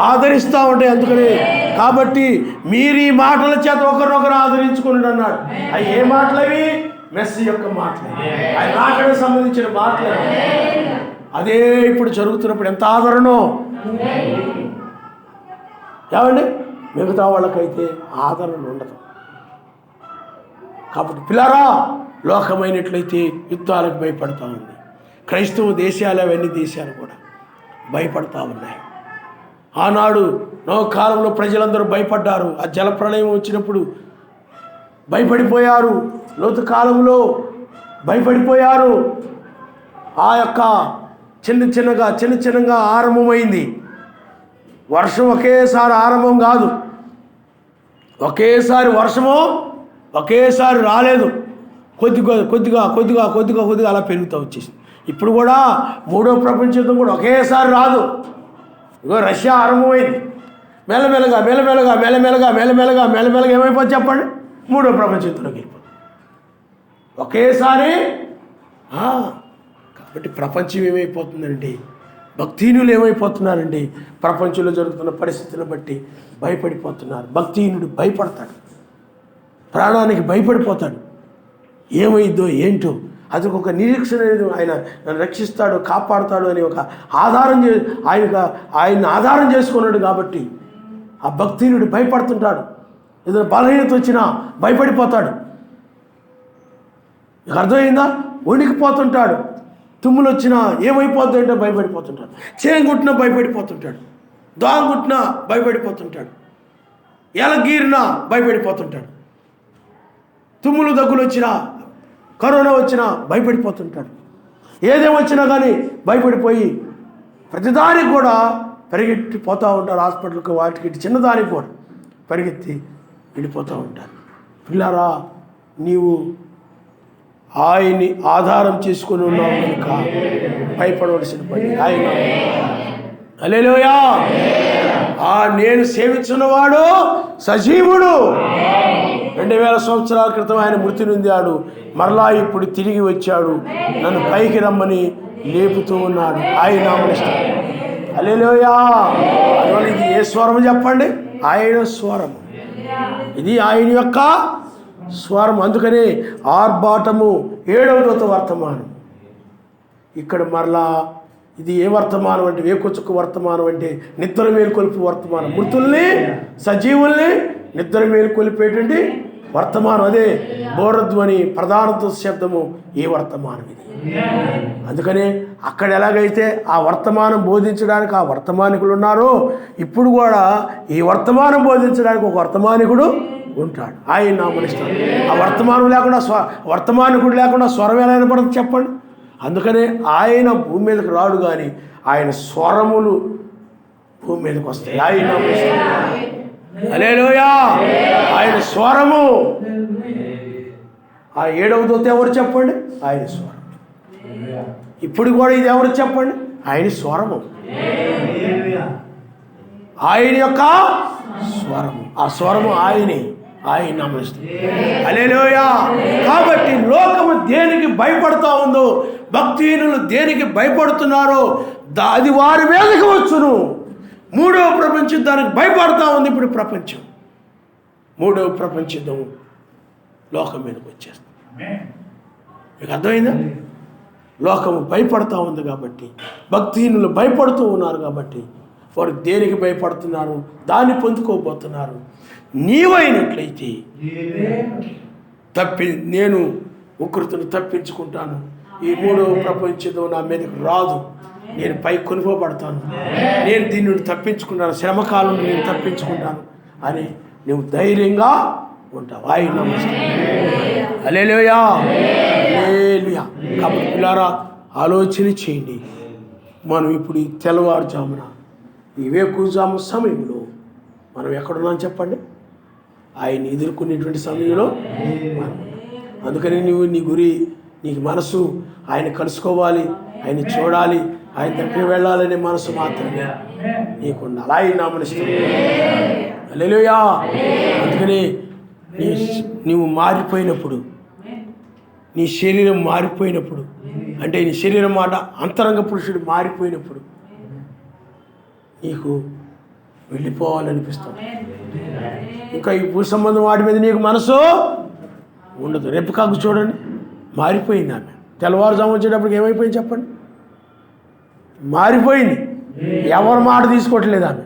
ఆదరిస్తూ ఉంటాయి. అందుకని కాబట్టి మీరు ఈ మాటల చేత ఒకరినొకరు ఆదరించుకుని అన్నాడు. అవి ఏ మాటలు? అవి మెస్సీ యొక్క మాటలు, ఆయన రాకడకు సంబంధించిన మాటలు. అదే ఇప్పుడు జరుగుతున్నప్పుడు ఎంత ఆదరణో ఏమండి. మిగతా వాళ్ళకైతే ఆదరణ ఉండదు. కాబట్టి పిల్లరా, లోకమైనట్లయితే యుద్ధాలకు భయపడతా ఉంది. క్రైస్తవ దేశాలు, అవన్నీ దేశాలు కూడా భయపడతా ఉన్నాయి. ఆనాడు నోకాలంలో ప్రజలందరూ భయపడ్డారు. ఆ జలప్రళయం వచ్చినప్పుడు భయపడిపోయారు, లోతు కాలంలో భయపడిపోయారు. ఆ యొక్క చిన్న చిన్నగా ఆరంభమైంది. వర్షం ఒకేసారి ఆరంభం కాదు, ఒకేసారి వర్షము ఒకేసారి రాలేదు, కొద్దిగా అలా పెరుగుతూ వచ్చేసింది. ఇప్పుడు కూడా మూడో ప్రపంచ యుద్ధం కూడా ఒకేసారి రాదు. ఇగో రష్యా ఆరంభమైంది, మెల్లమెల్లగా ఏమైపోతుంది చెప్పండి? మూడో ప్రపంచ యుద్ధంలోకి వెళ్ళిపోతుంది ఒకేసారి. కాబట్టి ప్రపంచం ఏమైపోతుందండి, భక్తిహీనులు ఏమైపోతున్నారండి, ప్రపంచంలో జరుగుతున్న పరిస్థితులను బట్టి భయపడిపోతున్నారు. భక్తిహీనుడు భయపడతాడు, ప్రాణానికి భయపడిపోతాడు. ఏమైందో ఏంటో అతనికి ఒక నిరీక్షణ లేదు. ఆయన నన్ను రక్షిస్తాడు, కాపాడుతాడు అని ఒక ఆధారం ఆయన ఆధారం చేసుకున్నాడు. కాబట్టి ఆ భక్తిహీనుడు భయపడుతుంటాడు. ఏదైనా బలహీనత వచ్చినా భయపడిపోతాడు. మీకు అర్థమైందా? వణికిపోతుంటాడు. తుమ్ములు వచ్చినా ఏమైపోతుందంటే భయపడిపోతుంటాడు. చేయం కుట్టినా భయపడిపోతుంటాడు, దోమ కుట్టినా భయపడిపోతుంటాడు, ఎలగీరినా భయపడిపోతుంటాడు, తుమ్ములు దగ్గులు వచ్చినా కరోనా వచ్చినా భయపడిపోతుంటాడు. ఏదేమొచ్చినా కానీ భయపడిపోయి ప్రతిదానికి కూడా పరిగెత్తి పోతూ ఉంటారు. హాస్పిటల్కి వాటికి చిన్నదానికి కూడా పరిగెత్తి వెళ్ళిపోతూ ఉంటారు. పిల్లారా, నీవు ఆయన్ని ఆధారం చేసుకుని ఉన్నావు కనుక భయపడవలసిన పని ఆయన. హల్లెలూయా. నేను సేవించున్నవాడు సజీవుడు. 2000 సంవత్సరాల క్రితం ఆయన మృతి నొందాడు, మరలా ఇప్పుడు తిరిగి వచ్చాడు, నన్ను పైకి రమ్మని లేపుతూ ఉన్నాడు. ఆయన నామనిష్టం. హల్లెలూయా. అందువల్ల ఇది ఏ స్వరం చెప్పండి? ఆయన స్వరం. ఇది ఆయన యొక్క స్వరం. అందుకనే ఆర్భాటము 7వ దూత వర్తమానం. ఇక్కడ మరలా ఇది ఏ వర్తమానం అంటే, వేకొచ్చుకు వర్తమానం అంటే నిద్ర మేలుకొల్పు వర్తమానం. మృతుల్ని సజీవుల్ని నిద్ర మేలుకొల్పేటువంటి వర్తమానం. అదే బోరధ్వని ప్రధానత శబ్దము ఈ వర్తమానం ఇది. అందుకనే అక్కడ ఎలాగైతే ఆ వర్తమానం బోధించడానికి ఆ వర్తమానికులు ఉన్నారో, ఇప్పుడు కూడా ఈ వర్తమానం బోధించడానికి ఒక వర్తమానికుడు ఉంటాడు. ఆయన నామనిస్తాడు. ఆ వర్తమానం లేకుండా వర్తమానికుడు లేకుండా స్వరం ఎలా వినపడదు చెప్పండి? అందుకనే ఆయన భూమి మీదకి రాడు, కానీ ఆయన స్వరములు భూమి మీదకి వస్తాయి. ఆయన నామనిస్తాడు. హల్లెలూయా. ఆయన స్వరము ఆ 7వ దూత ఎవరు చెప్పండి? ఆయన స్వరం. ఇప్పుడు కూడా ఇది ఎవరు చెప్పండి? ఆయన స్వరము, ఆయన యొక్క స్వరము. ఆ స్వరము ఆయనే, ఆయన నమస్తే. హల్లెలూయా. కాబట్టి లోకము దేనికి భయపడతా ఉందో, భక్తిహీనులు దేనికి భయపడుతున్నారో అది వారి మీదకి వచ్చును. 3వ ప్రపంచ యుద్ధానికి భయపడతా ఉంది ఇప్పుడు ప్రపంచం. 3వ ప్రపంచ యుద్ధం లోకం మీదకి వచ్చేస్తుంది. మీకు అర్థమైందా? లోకము భయపడతా ఉంది కాబట్టి, భక్తిహీనులు భయపడుతూ ఉన్నారు కాబట్టి వారు దేనికి భయపడుతున్నారు? దాన్ని పొందుకోబోతున్నారు. నీవైనట్లయితే నేను ఉకృతిని తప్పించుకుంటాను, ఈ 3వ ప్రపంచం నా మీదకి రాదు, నేను పై కొనుకోబడతాను, నేను దీని నుండి తప్పించుకుంటాను, శ్రమకాలం నేను తప్పించుకుంటాను అని నువ్వు ధైర్యంగా ఉంటావు. ఆయన నమస్కారం. హల్లెలూయా. హల్లెలూయా. కాబట్టి పిల్లారా, ఆలోచన చేయండి. మనం ఇప్పుడు ఈ తెల్లవారుజామున ఈ వేకువజాము సమయంలో మనం ఎక్కడున్నాం చెప్పండి? ఆయన ఎదుర్కొనేటువంటి సమయంలో మనం. అందుకని నువ్వు నీకు మనసు ఆయన కలుసుకోవాలి, ఆయన చూడాలి, ఆయన దగ్గర వెళ్ళాలనే మనసు మాత్రమే నీకుండాలి. ఆయన నామనిస్తాం. హల్లెలూయా. అందుకని నీవు మారిపోయినప్పుడు, నీ శరీరం మారిపోయినప్పుడు, అంటే నీ శరీరం మాట అంతరంగ పురుషుడు మారిపోయినప్పుడు నీకు వెళ్ళిపోవాలనిపిస్తుంది. ఇంకా ఈ భూ సంబంధం వాటి మీద నీకు మనసు ఉండదు. రెప్పకాకు చూడండి, మారిపోయింది ఆమె. తెల్లవారుజాము వచ్చేటప్పటికి ఏమైపోయింది చెప్పండి? మారిపోయింది. ఎవరి మాట తీసుకోవట్లేదు ఆమె.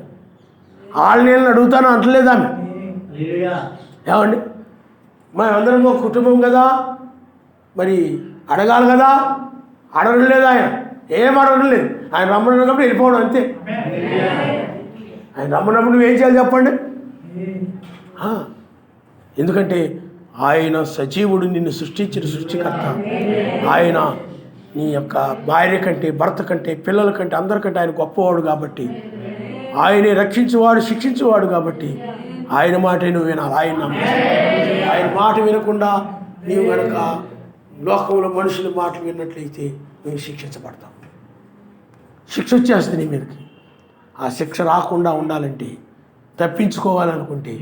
నేను అడుగుతాను అంటలేదు ఆమె. ఏమండి, మేమందరం ఒక కుటుంబం కదా, మరి అడగాలి కదా. అడగలేదు ఆయన, ఏం అడగలేదు. ఆయన రమ్మన్నప్పుడు వెళ్ళిపోవడం అంతే. ఆయన రమ్మన్నప్పుడు నువ్వేం చేయాలి చెప్పండి? ఎందుకంటే ఆయన సజీవుడు, నిన్ను సృష్టించిన సృష్టికర్త. ఆయన నీ యొక్క భార్య కంటే, భర్త కంటే, పిల్లల కంటే, అందరికంటే ఆయన గొప్పవాడు కాబట్టి, ఆయనే రక్షించేవాడు, శిక్షించేవాడు కాబట్టి ఆయన మాట నువ్వు వినాలి. ఆయన మాట వినకుండా నీవు కనుక లోకంలో మనుషుల మాటలు విన్నట్లయితే నువ్వు శిక్షించబడతావు. శిక్ష వచ్చేస్తుంది నీ మీదకి. ఆ శిక్ష రాకుండా ఉండాలంటే, తప్పించుకోవాలనుకుంటే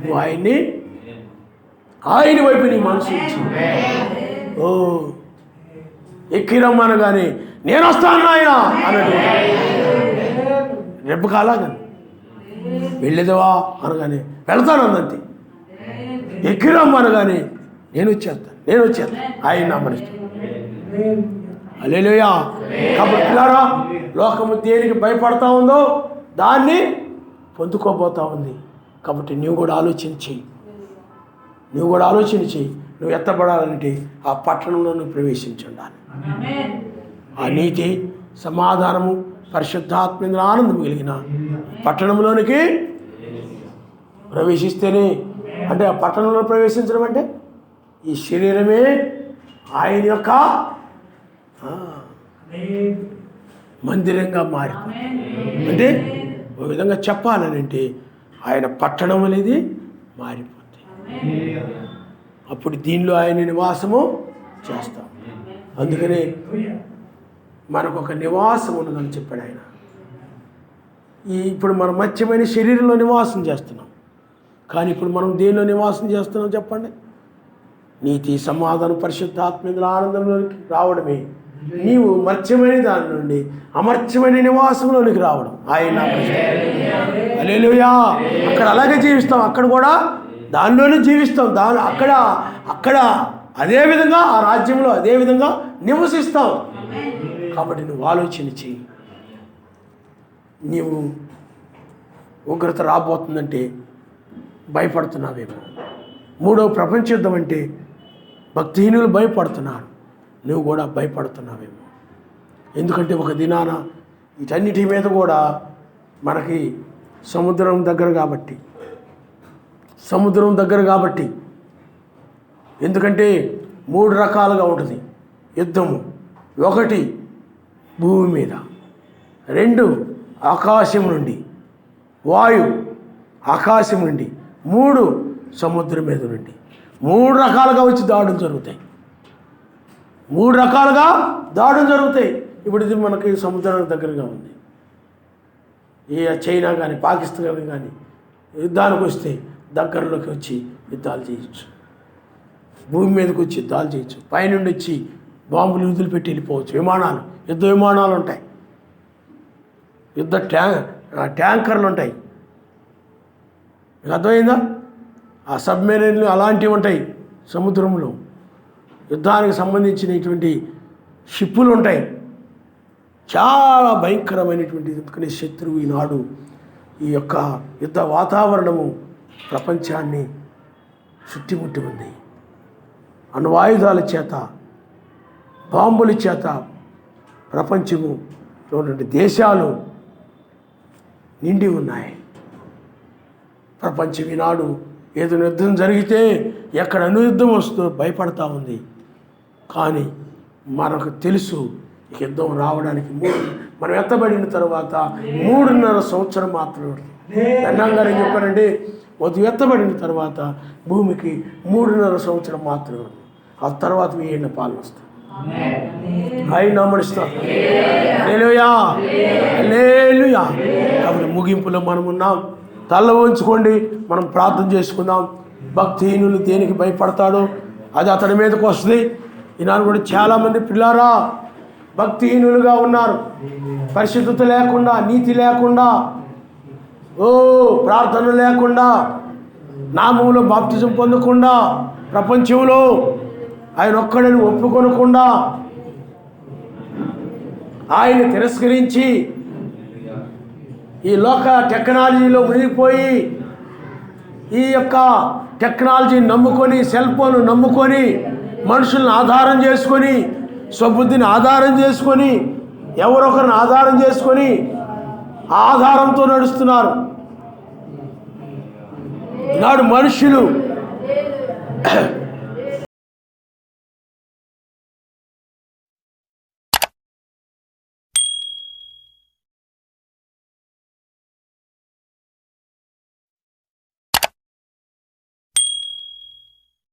నువ్వు ఆయన వైపు నీ మనసు ఇచ్చి, ఓ ఎక్కిరమ్మనగానే నేను వస్తాను ఆయన అన్నట్టు రెబ్బ కాలాగని వెళ్ళేదవా అనగానే వెళ్తాను అన్నంతే. ఎక్కిరమ్మనగానే నేను వచ్చేస్తాను ఆయన నామనిస్తాను. హల్లెలూయా. కాబట్టి పిల్లారా, లోకము దేనికి భయపడతా ఉందో దాన్ని పొందుకోబోతా ఉంది. కాబట్టి నువ్వు కూడా ఆలోచన చెయ్యి. నువ్వు ఎత్తబడాలంటే ఆ పట్టణంలో నువ్వు ప్రవేశించి ఉండాలి. ఆ నీతి, సమాధానము, పరిశుద్ధాత్మేంద్ర ఆనందం కలిగిన పట్టణంలోనికి ప్రవేశిస్తేనే, అంటే ఆ పట్టణంలో ప్రవేశించడం అంటే ఈ శరీరమే ఆయన యొక్క మందిరంగా మారిపోతుంది. అంటే ఒక విధంగా చెప్పాలనంటే ఆయన పట్టణం అనేది మారిపోతుంది. అప్పుడు దీనిలో ఆయన నివాసము చేస్తాం. అందుకనే మనకు ఒక నివాసం ఉన్నదని చెప్పాడు ఆయన. ఇప్పుడు మనం మత్స్యమైన శరీరంలో నివాసం చేస్తున్నాం, కానీ ఇప్పుడు మనం దేనిలో నివాసం చేస్తున్నాం చెప్పండి? నీతి, సమాధానం, పరిశుద్ధాత్మేంద్ర ఆనందంలోనికి రావడమే. నీవు మత్స్యమైన దాని నుండి అమర్త్యమైన నివాసంలోనికి రావడం. ఆయన హల్లెలూయా. అక్కడ అలాగే జీవిస్తాం, అక్కడ కూడా దానిలోనే జీవిస్తాం. అక్కడ అదేవిధంగా ఆ రాజ్యంలో అదేవిధంగా నివసిస్తాం. కాబట్టి నువ్వు ఆలోచన చెయ్యి. నీవు ఉగ్రత రాబోతుందంటే భయపడుతున్నావేమో. 3వ ప్రపంచ యుద్ధం అంటే భక్తిహీనులు భయపడుతున్నారు, నువ్వు కూడా భయపడుతున్నావేమో. ఎందుకంటే ఒక దినాన వీటన్నిటి మీద కూడా మనకి సముద్రం దగ్గర కాబట్టి ఎందుకంటే 3 రకాలుగా ఉంటుంది యుద్ధము. 1 భూమి మీద, 2 ఆకాశం నుండి, వాయు ఆకాశం నుండి, 3 సముద్రం మీద నుండి. 3 రకాలుగా వచ్చి దాడులు జరుగుతాయి. 3 రకాలుగా దాడులు జరుగుతాయి. ఇప్పుడు ఇది మనకి సముద్రానికి దగ్గరగా ఉంది. చైనా కానీ పాకిస్తాన్ కానీ యుద్ధానికి వస్తే దగ్గరలోకి వచ్చి యుద్ధాలు చేయొచ్చు. భూమి మీదకి వచ్చి యుద్ధాలు చేయొచ్చు. పైనుండి వచ్చి బాంబులు వదిలిపెట్టి వెళ్ళిపోవచ్చు. యుద్ధ విమానాలు ఉంటాయి, యుద్ధ ట్యాంకర్లు ఉంటాయి. మీకు అర్థమైందా? ఆ సబ్మెరైన్లు అలాంటివి ఉంటాయి. సముద్రంలో యుద్ధానికి సంబంధించినటువంటి షిప్పులు ఉంటాయి. చాలా భయంకరమైనటువంటి, ఎందుకని శత్రువు ఈనాడు ఈ యొక్క యుద్ధ వాతావరణము ప్రపంచాన్ని చుట్టుముట్టి ఉంది. అణ్వాయుధాల చేత, బాంబుల చేత ప్రపంచములో నుండి దేశాలు నిండి ఉన్నాయి. ప్రపంచం ఈనాడు ఏదైనా యుద్ధం జరిగితే ఎక్కడ యుద్ధం వస్తుందో భయపడతా ఉంది. కానీ మనకు తెలుసు యుద్ధం రావడానికి మనం ఎత్తబడిన తర్వాత 3.5 సంవత్సరం మాత్రమే. అన్నంగారు ఏం చెప్పారంటే, ఎత్తబడిన తర్వాత భూమికి 3.5 సంవత్సరం మాత్రమే. ఆ తర్వాత 1000 ఏళ్ళ పాలన వస్తుంది. ఆయన నమ్మడిస్తాం. హల్లెలూయా, హల్లెలూయా. కాబట్టి ముగింపులో మనం ఉన్నాం. తల ఉంచుకోండి, మనం ప్రార్థన చేసుకుందాం. భక్తిహీనులు దేనికి భయపడతాడో అది అతడి మీదకు వస్తుంది. ఈనాడు కూడా చాలామంది పిల్లారా భక్తిహీనులుగా ఉన్నారు. పరిశుద్ధత లేకుండా, నీతి లేకుండా, ప్రార్థన లేకుండా, నామములో బాప్తిజం పొందకుండా, ప్రపంచంలో ఆయన ఒక్కడిని ఒప్పుకొనకుండా, ఆయన తిరస్కరించి ఈ లోక టెక్నాలజీలో మునిగిపోయి, ఈ యొక్క టెక్నాలజీని నమ్ముకొని, సెల్ ఫోన్ నమ్ముకొని, మనుషులను ఆధారం చేసుకొని, స్వబుద్ధిని ఆధారం చేసుకొని, ఎవరొకరిని ఆధారం చేసుకొని ఆధారంతో నడుస్తున్నారు. ఈనాడు మనుషులు